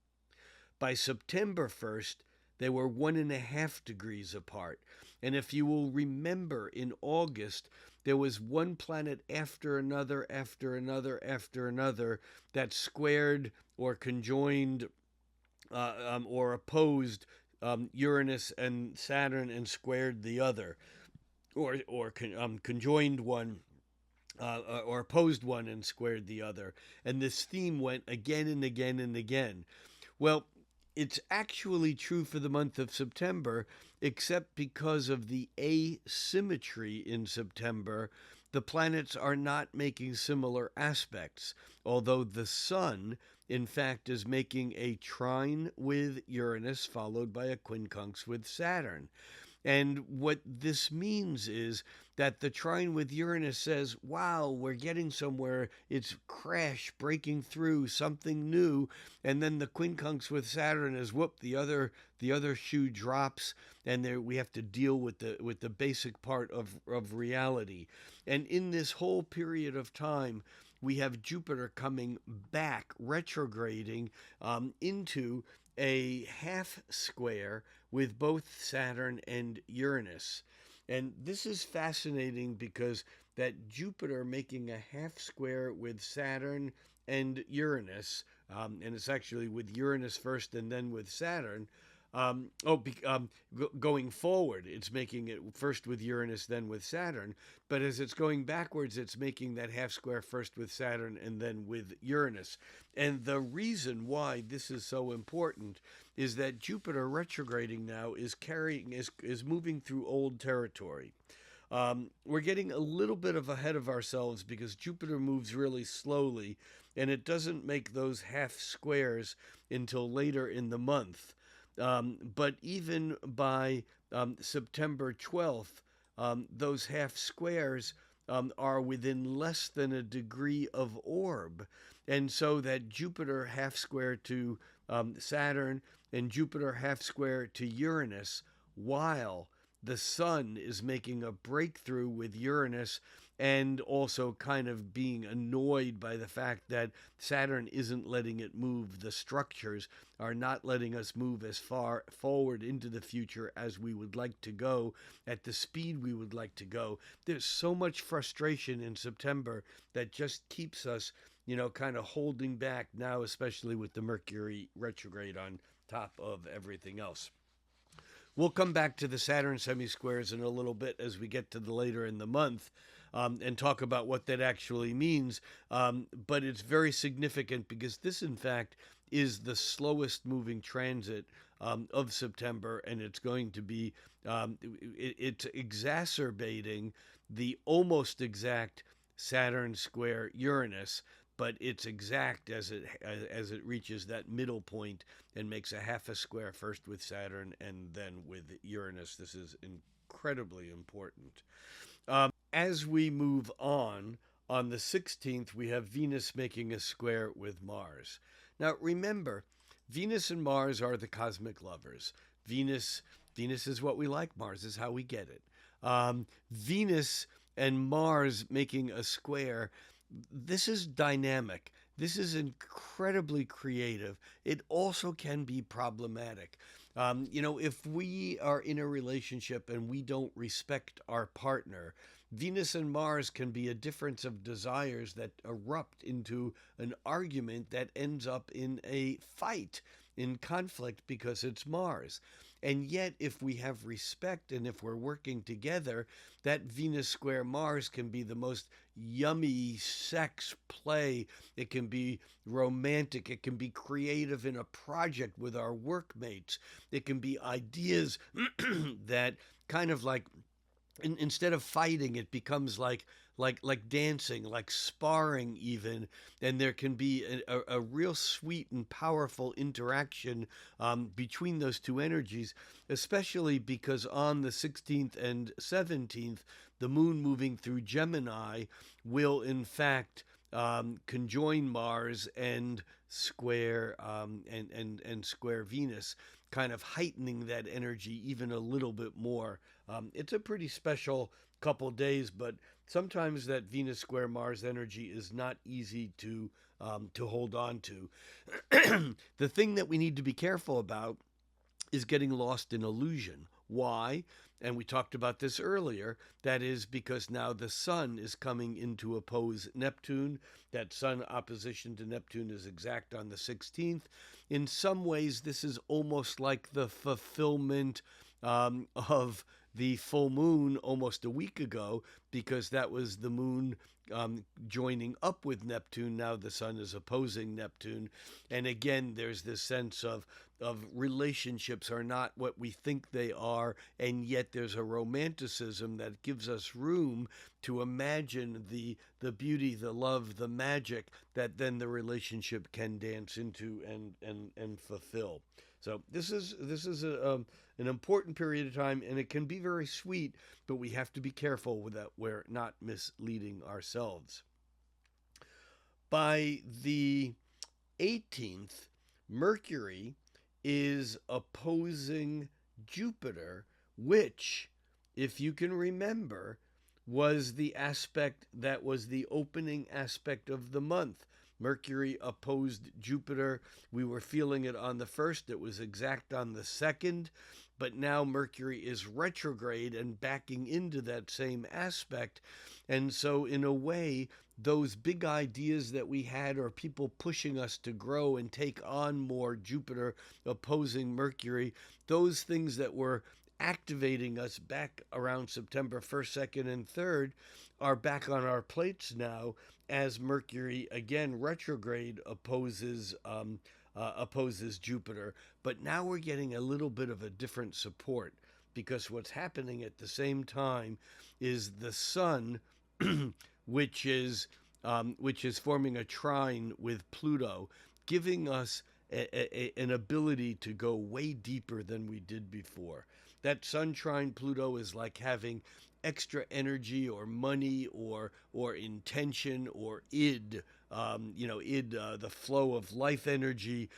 By September 1st, they were 1.5 degrees apart. And if you will remember, in August, there was one planet after another, after another, after another that squared or conjoined or opposed Uranus and Saturn and squared the other, or conjoined one or opposed one and squared the other. And this theme went again and again and again. Well, it's actually true for the month of September, except because of the asymmetry in September, the planets are not making similar aspects, although the Sun in fact, is making a trine with Uranus, followed by a quincunx with Saturn. And what this means is that the trine with Uranus says, wow, we're getting somewhere. It's crash, breaking through, something new. And then the quincunx with Saturn is, whoop, the other shoe drops, and there we have to deal with the basic part of reality. And in this whole period of time, we have Jupiter coming back, retrograding into a half square with both Saturn and Uranus. And this is fascinating because that Jupiter making a half square with Saturn and Uranus, and it's actually with Uranus first and then with Saturn. Going forward, it's making it first with Uranus, then with Saturn. But as it's going backwards, it's making that half square first with Saturn and then with Uranus. And the reason why this is so important is that Jupiter retrograding now is moving through old territory. We're getting a little bit ahead of ourselves because Jupiter moves really slowly, and it doesn't make those half squares until later in the month. But even by September 12th, those half squares are within less than a degree of orb. And so that Jupiter half square to Saturn and Jupiter half square to Uranus, while the Sun is making a breakthrough with Uranus and also kind of being annoyed by the fact that Saturn isn't letting it move. The structures are not letting us move as far forward into the future as we would like to go, at the speed we would like to go. There's so much frustration in September that just keeps us, kind of holding back now, especially with the Mercury retrograde on top of everything else. We'll come back to the Saturn semisquares in a little bit as we get to the later in the month, and talk about what that actually means. But it's very significant because this, in fact, is the slowest moving transit of September, and it's going to be, it's exacerbating the almost exact Saturn square Uranus, but it's exact as it reaches that middle point and makes a half a square first with Saturn and then with Uranus. This is incredibly important. As we move on the 16th, we have Venus making a square with Mars. Now, remember, Venus and Mars are the cosmic lovers. Venus is what we like. Mars is how we get it. Venus and Mars making a square. This is dynamic. This is incredibly creative. It also can be problematic. If we are in a relationship and we don't respect our partner, Venus and Mars can be a difference of desires that erupt into an argument that ends up in a fight, in conflict, because it's Mars. And yet, if we have respect and if we're working together, that Venus square Mars can be the most yummy sex play. It can be romantic. It can be creative in a project with our workmates. It can be ideas that kind of like, instead of fighting, it becomes like dancing, like sparring even, and there can be a real sweet and powerful interaction between those two energies, especially because on the 16th and 17th, the moon moving through Gemini will in fact conjoin Mars and square and square Venus, kind of heightening that energy even a little bit more. It's a pretty special couple days, but sometimes that Venus square Mars energy is not easy to hold on to. The thing that we need to be careful about is getting lost in illusion. Why? And we talked about this earlier. That is because now the Sun is coming into oppose Neptune. That Sun opposition to Neptune is exact on the 16th. In some ways, this is almost like the fulfillment of the full moon almost a week ago, because that was the moon joining up with Neptune. Now the sun is opposing Neptune. And again, there's this sense of relationships are not what we think they are, and yet there's a romanticism that gives us room to imagine the beauty, the love, the magic that then the relationship can dance into and fulfill. So this is an important period of time, and it can be very sweet, but we have to be careful with that we're not misleading ourselves. By the 18th, Mercury is opposing Jupiter, which, if you can remember, was the aspect that was the opening aspect of the month. Mercury opposed Jupiter. We were feeling it on the 1st. It was exact on the 2nd. But now Mercury is retrograde and backing into that same aspect. And so, in a way, those big ideas that we had, or people pushing us to grow and take on more, Jupiter opposing Mercury, those things that were activating us back around September 1st, 2nd, and 3rd are back on our plates now, as Mercury, again, retrograde opposes Jupiter. But now we're getting a little bit of a different support, because what's happening at the same time is the sun, which is forming a trine with Pluto, giving us an ability to go way deeper than we did before. That sun trine Pluto is like having extra energy or money or intention or id, the flow of life energy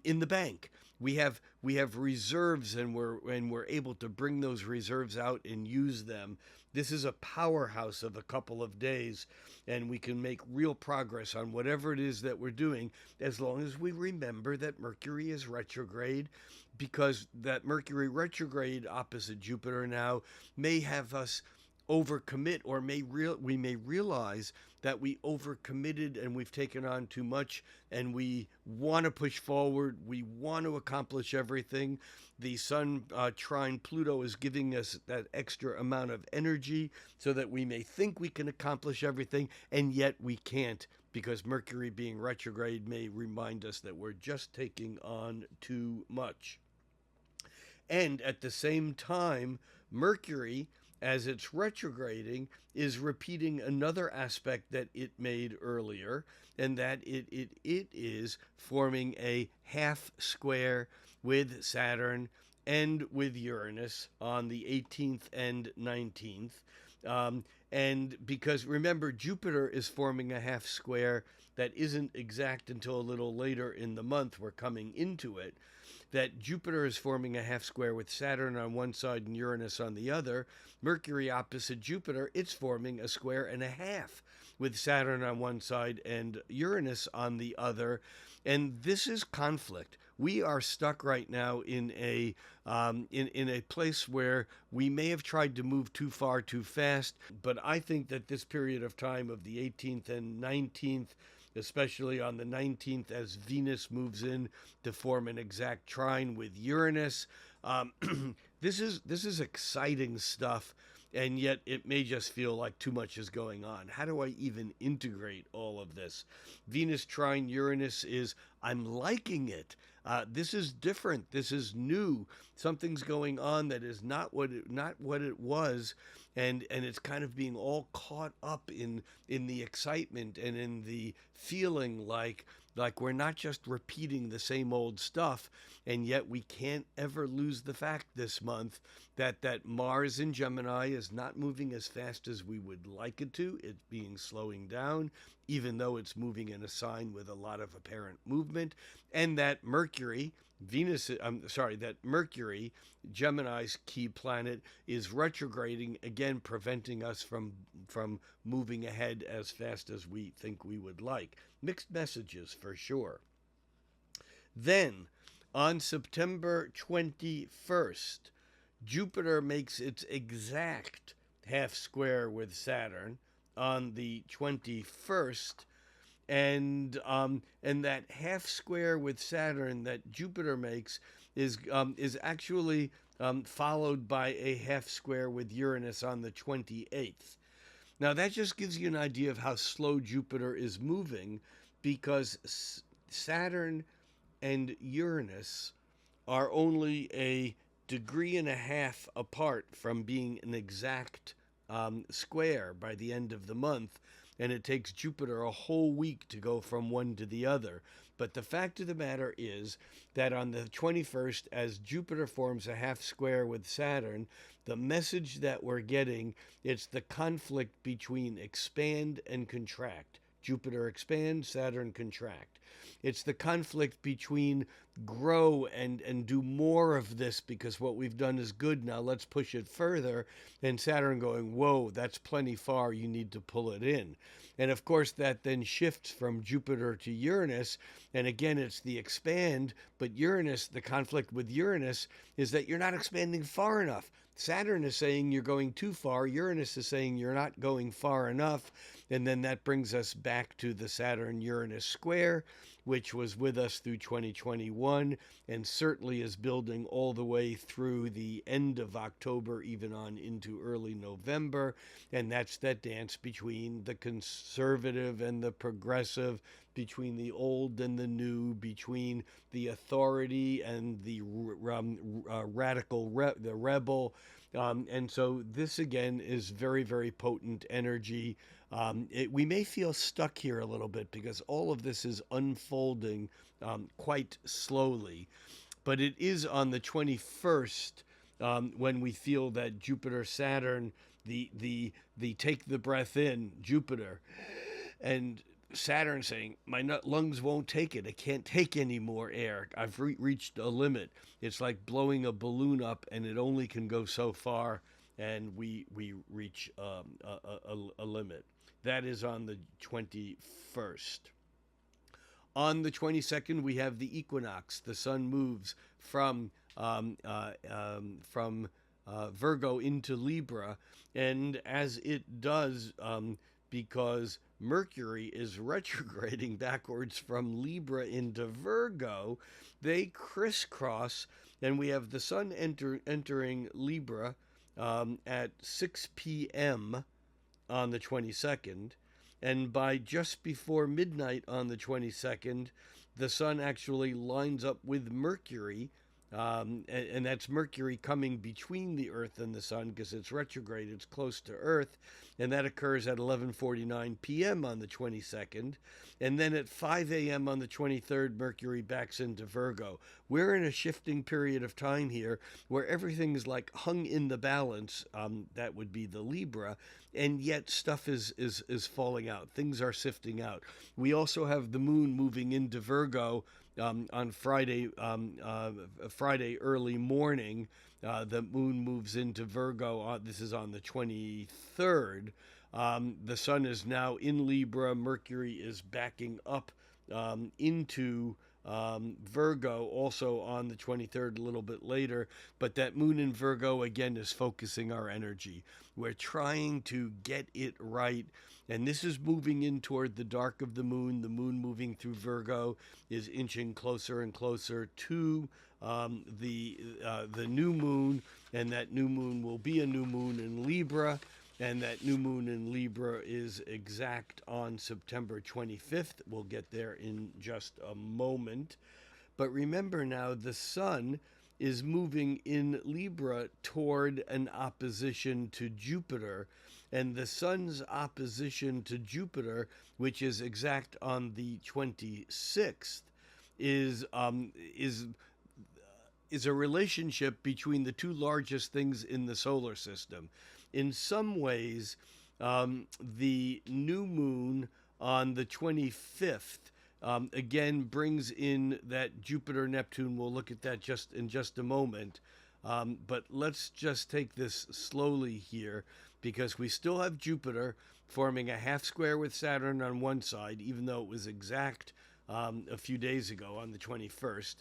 in the bank. We have reserves, and we're able to bring those reserves out and use them. This is a powerhouse of a couple of days, and we can make real progress on whatever it is that we're doing, as long as we remember that Mercury is retrograde, because that Mercury retrograde opposite Jupiter now may have us overcommit, or we may realize that we overcommitted and we've taken on too much, and we want to push forward. We want to accomplish everything. The sun trine Pluto is giving us that extra amount of energy so that we may think we can accomplish everything, and yet we can't, because Mercury being retrograde may remind us that we're just taking on too much. And at the same time, Mercury, as it's retrograding, is repeating another aspect that it made earlier, and that it is forming a half square with Saturn and with Uranus on the 18th and 19th. And because, remember, Jupiter is forming a half square that isn't exact until a little later in the month. We're coming into it. That Jupiter is forming a half square with Saturn on one side and Uranus on the other. Mercury opposite Jupiter, it's forming a square and a half with Saturn on one side and Uranus on the other. And this is conflict. We are stuck right now in a place where we may have tried to move too far too fast. But I think that this period of time of the 18th and 19th, especially on the 19th, as Venus moves in to form an exact trine with Uranus. This is exciting stuff, and yet it may just feel like too much is going on. How do I even integrate all of this? Venus trine Uranus I'm liking it. This is different. This is new. Something's going on that is not what it was, and it's kind of being all caught up in the excitement and in the feeling like we're not just repeating the same old stuff. And yet we can't ever lose the fact this month that Mars in Gemini is not moving as fast as we would like it to. It's slowing down, even though it's moving in a sign with a lot of apparent movement. And that Mercury, Gemini's key planet, is retrograding, again preventing us from moving ahead as fast as we think we would like. Mixed messages for sure. Then, on September 21st, Jupiter makes its exact half square with Saturn on the 21st. And that half square with Saturn that Jupiter makes is actually followed by a half square with Uranus on the 28th. Now, that just gives you an idea of how slow Jupiter is moving, because Saturn and Uranus are only a degree and a half apart from being an exact square by the end of the month, and it takes Jupiter a whole week to go from one to the other. But the fact of the matter is that on the 21st, as Jupiter forms a half square with Saturn, the message that we're getting, it's the conflict between expand and contract. Jupiter expand, Saturn contract. It's the conflict between grow and do more of this because what we've done is good, now let's push it further, and Saturn going, whoa, that's plenty far, you need to pull it in. And of course that then shifts from Jupiter to Uranus, and again it's the expand, but Uranus, the conflict with Uranus is that you're not expanding far enough. Saturn is saying you're going too far, Uranus is saying you're not going far enough, and then that brings us back to the Saturn-Uranus square, which was with us through 2021 and certainly is building all the way through the end of October, even on into early November. And that's that dance between the conservative and the progressive, between the old and the new, between the authority and the radical, the rebel. And so this again is very, very potent energy. We may feel stuck here a little bit because all of this is unfolding quite slowly, but it is on the 21st when we feel that Jupiter, Saturn, the take the breath in, Jupiter, and Saturn saying, my lungs won't take it. I can't take any more air. I've reached a limit. It's like blowing a balloon up, and it only can go so far, and we reach a limit. That is on the 21st. On the 22nd, we have the equinox. The sun moves from Virgo into Libra, and as it does, because Mercury is retrograding backwards from Libra into Virgo, they crisscross, and we have the sun entering Libra at 6 p.m. on the 22nd, and by just before midnight on the 22nd, the sun actually lines up with Mercury, and that's Mercury coming between the Earth and the sun because it's retrograde, it's close to Earth, and that occurs at 11:49 p.m. on the 22nd, and then at 5 a.m. on the 23rd, Mercury backs into Virgo. We're in a shifting period of time here where everything is like hung in the balance, that would be the Libra, and yet stuff is falling out. Things are sifting out. We also have the moon moving into Virgo on Friday early morning. The moon moves into Virgo. This is on the 23rd. The sun is now in Libra. Mercury is backing up into Virgo also on the 23rd, a little bit later. But that moon in Virgo, again, is focusing our energy. We're trying to get it right. And this is moving in toward the dark of the moon. The moon moving through Virgo is inching closer and closer to the new moon. And that new moon will be a new moon in Libra. And that new moon in Libra is exact on September 25th. We'll get there in just a moment. But remember now, the sun is moving in Libra toward an opposition to Jupiter. And the sun's opposition to Jupiter, which is exact on the 26th, is a relationship between the two largest things in the solar system. In some ways, the new moon on the 25th again brings in that Jupiter-Neptune. We'll look at that in just a moment. But let's just take this slowly here, because we still have Jupiter forming a half square with Saturn on one side, even though it was exact a few days ago on the 21st.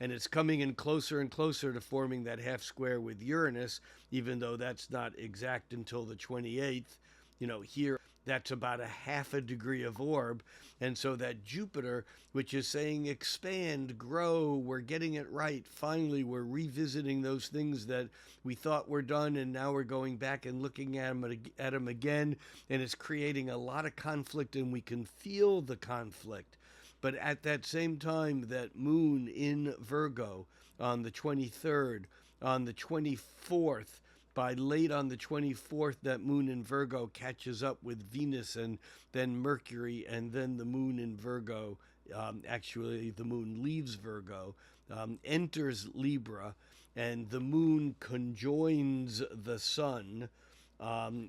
And it's coming in closer and closer to forming that half square with Uranus, even though that's not exact until the 28th. You know, here that's about a half a degree of orb. And so that Jupiter, which is saying expand, grow, we're getting it right. Finally, we're revisiting those things that we thought were done, and now we're going back and looking at them again. And it's creating a lot of conflict, and we can feel the conflict. But at that same time, that moon in Virgo on the 23rd, on the 24th, by late on the 24th, that moon in Virgo catches up with Venus and then Mercury, and then the moon in Virgo, actually the moon leaves Virgo, enters Libra, and the moon conjoins the sun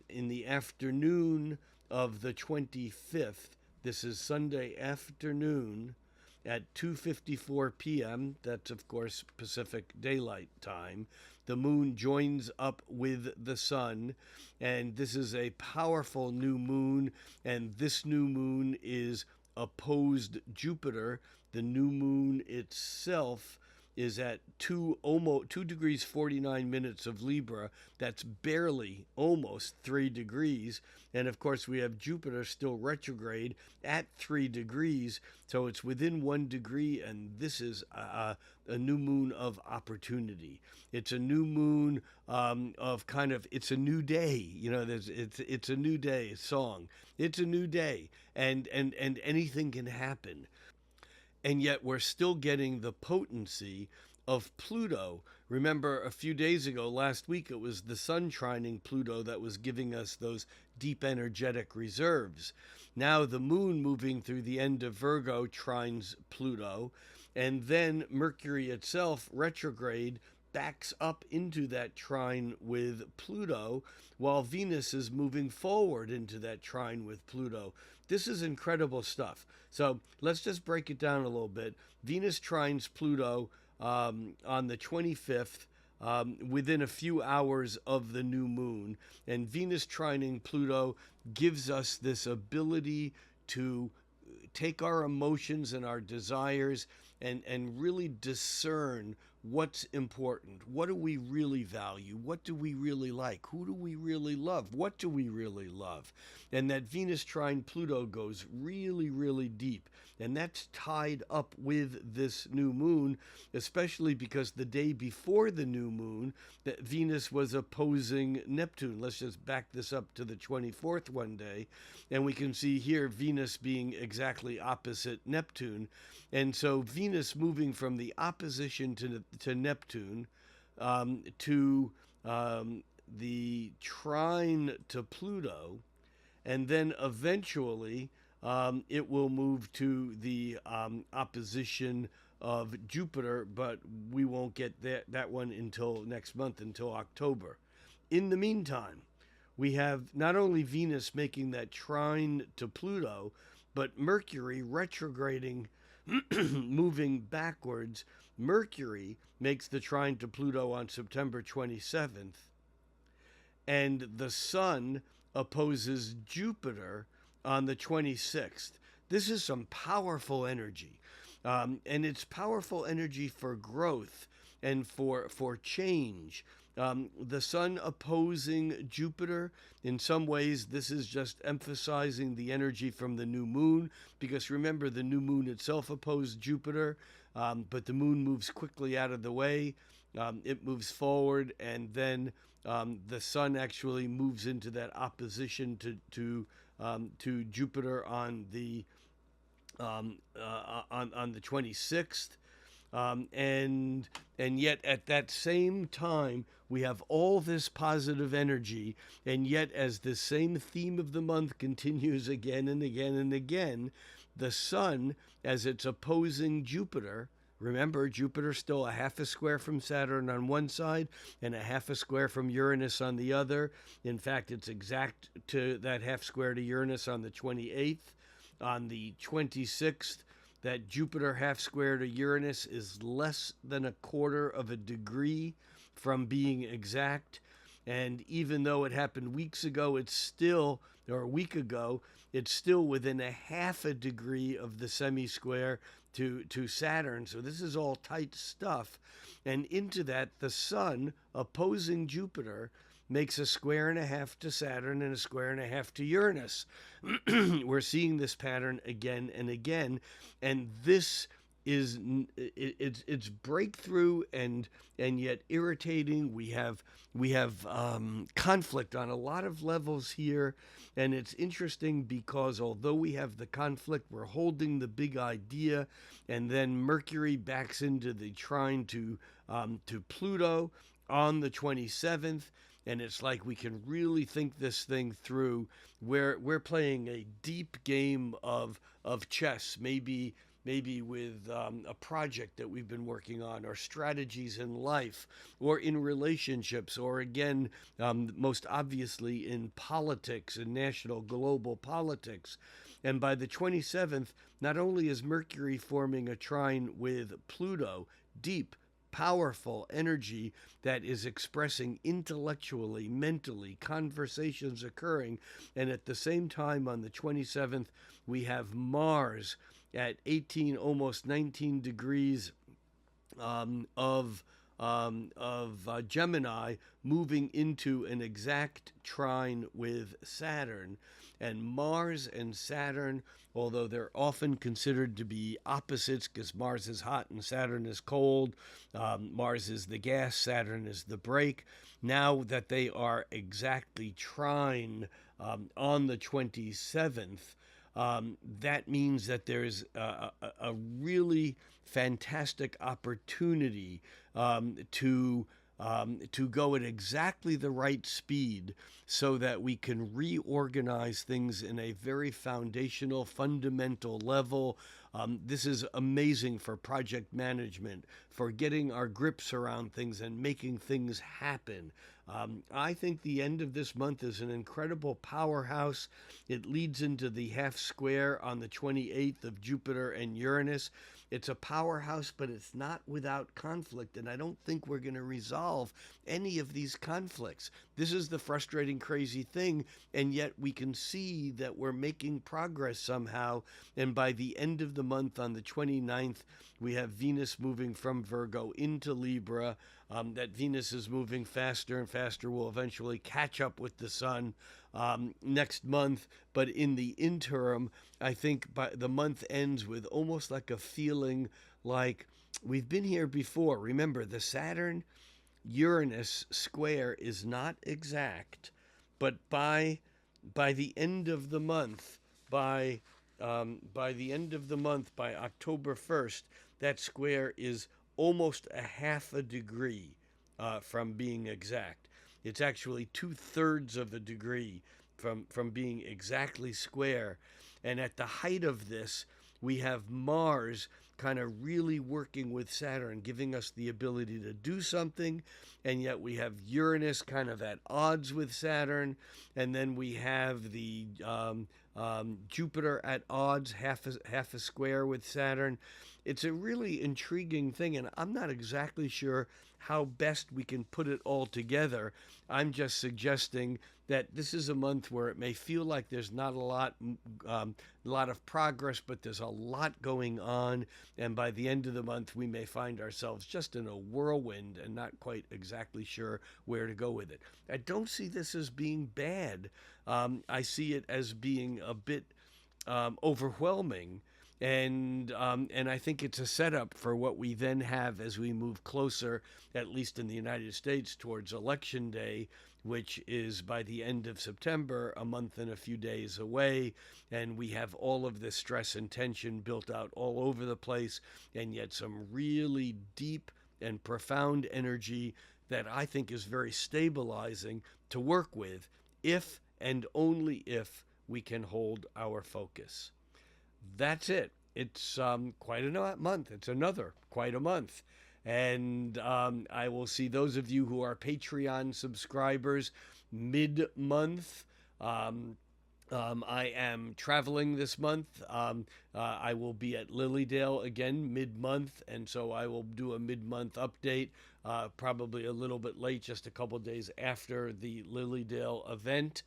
in the afternoon of the 25th. This is Sunday afternoon at 2:54 p.m. That's, of course, Pacific Daylight Time. The moon joins up with the sun, and this is a powerful new moon, and this new moon is opposed Jupiter. The new moon itself is at 2 degrees 49 minutes of Libra. That's barely almost 3 degrees. And of course, we have Jupiter still retrograde at 3 degrees. So it's within 1 degree. And this is a new moon of opportunity. It's a new moon of kind of, it's a new day. You know, it's a new day song. It's a new day. And anything can happen. And yet we're still getting the potency of Pluto. Remember, a few days ago, last week, it was the sun trining Pluto that was giving us those deep energetic reserves. Now the moon moving through the end of Virgo trines Pluto, and then Mercury itself, retrograde, backs up into that trine with Pluto, while Venus is moving forward into that trine with Pluto. This is incredible stuff. So let's just break it down a little bit. Venus trines Pluto on the 25th, within a few hours of the new moon. And Venus trining Pluto gives us this ability to take our emotions and our desires and really discern what's important. What do we really value? What do we really like? Who do we really love? What do we really love? And that Venus trine Pluto goes really, really deep. And that's tied up with this new moon, especially because the day before the new moon, that Venus was opposing Neptune. Let's just back this up to the 24th one day. And we can see here Venus being exactly opposite Neptune. And so Venus moving from the opposition to Neptune to the trine to Pluto, and then eventually it will move to the opposition of Jupiter, but we won't get that one until next month, until October. In the meantime, we have not only Venus making that trine to Pluto, but Mercury retrograding, moving backwards. Mercury makes the trine to Pluto on September 27th, and the Sun opposes Jupiter on the 26th. This is some powerful energy, and it's powerful energy for growth and for change. The Sun opposing Jupiter, in some ways, this is just emphasizing the energy from the new moon, because remember, the new moon itself opposed Jupiter, but the moon moves quickly out of the way. It moves forward, and then the Sun actually moves into that opposition to Jupiter on the 26th. And yet at that same time, we have all this positive energy, and yet as the same theme of the month continues again and again and again, the Sun, as it's opposing Jupiter, remember, Jupiter's still a half a square from Saturn on one side and a half a square from Uranus on the other. In fact, it's exact to that half square to Uranus on the 28th. On the 26th, that Jupiter half square to Uranus is less than a quarter of a degree from being exact. And even though it happened weeks ago, it's still, or a week ago, it's still within a half a degree of the semisquare to Saturn. So this is all tight stuff. And into that, the Sun opposing Jupiter makes a square and a half to Saturn and a square and a half to Uranus. We're seeing this pattern again and again, and this is it's breakthrough and yet irritating. We have conflict on a lot of levels here, and it's interesting because although we have the conflict, we're holding the big idea, and then Mercury backs into the trine to Pluto on the 27th. And it's like we can really think this thing through. We're playing a deep game of chess, maybe with a project that we've been working on, or strategies in life, or in relationships, or again, most obviously in politics and national global politics. And by the 27th, not only is Mercury forming a trine with Pluto, deep, powerful energy that is expressing intellectually, mentally, conversations occurring. And at the same time, on the 27th, we have Mars at 18, almost 19 degrees of Gemini, moving into an exact trine with Saturn. And Mars and Saturn, although they're often considered to be opposites because Mars is hot and Saturn is cold, Mars is the gas, Saturn is the brake. Now that they are exactly trine on the 27th, that means that there's a really fantastic opportunity to go at exactly the right speed so that we can reorganize things in a very foundational, fundamental level. This is amazing for project management, for getting our grips around things and making things happen. I think the end of this month is an incredible powerhouse. It leads into the half square on the 28th of Jupiter and Uranus. It's a powerhouse, but it's not without conflict, and I don't think we're going to resolve any of these conflicts. This is the frustrating, crazy thing, and yet we can see that we're making progress somehow, and by the end of the month, on the 29th, we have Venus moving from Virgo into Libra. That Venus is moving faster and faster, will eventually catch up with the sun next month. But in the interim, I think by the month ends with almost like a feeling like we've been here before. Remember, the Saturn-Uranus square is not exact, but by the end of the month, by the end of the month, by October 1st, that square is almost a half a degree from being exact. It's actually 2/3 of a degree from being exactly square. And at the height of this, we have Mars kind of really working with Saturn, giving us the ability to do something. And yet we have Uranus kind of at odds with Saturn. And then we have the Jupiter at odds, half a square with Saturn. It's a really intriguing thing, and I'm not exactly sure how best we can put it all together. I'm just suggesting that this is a month where it may feel like there's not a lot of progress, but there's a lot going on, and by the end of the month, we may find ourselves just in a whirlwind and not quite exactly sure where to go with it. I don't see this as being bad. I see it as being a bit overwhelming. And I think it's a setup for what we then have as we move closer, at least in the United States, towards Election Day, which is by the end of September, a month and a few days away. And we have all of this stress and tension built out all over the place, and yet some really deep and profound energy that I think is very stabilizing to work with, if and only if we can hold our focus. That's it. It's quite a month. It's another quite a month. And I will see those of you who are Patreon subscribers mid-month. I am traveling this month. I will be at Lilydale again mid-month, and so I will do a mid-month update, probably a little bit late, just a couple days after the Lilydale event.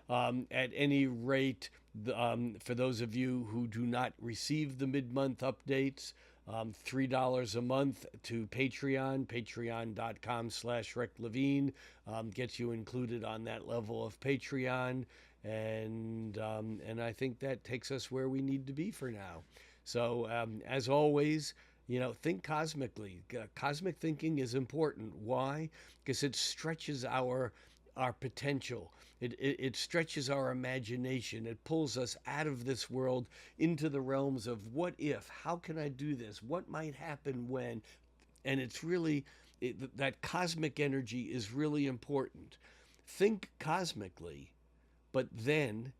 At any rate, for those of you who do not receive the mid-month updates, $3 a month to Patreon, patreon.com/Rick Levine, gets you included on that level of Patreon. And I think that takes us where we need to be for now. So as always, think cosmically. Cosmic thinking is important. Why? Because it stretches our potential. It stretches our imagination. It pulls us out of this world into the realms of what if, how can I do this, what might happen when. And it's really, that cosmic energy is really important. Think cosmically, but then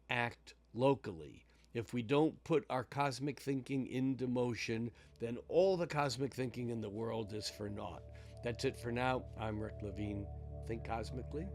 act locally. If we don't put our cosmic thinking into motion, then all the cosmic thinking in the world is for naught. That's it for now. I'm Rick Levine. Think cosmically,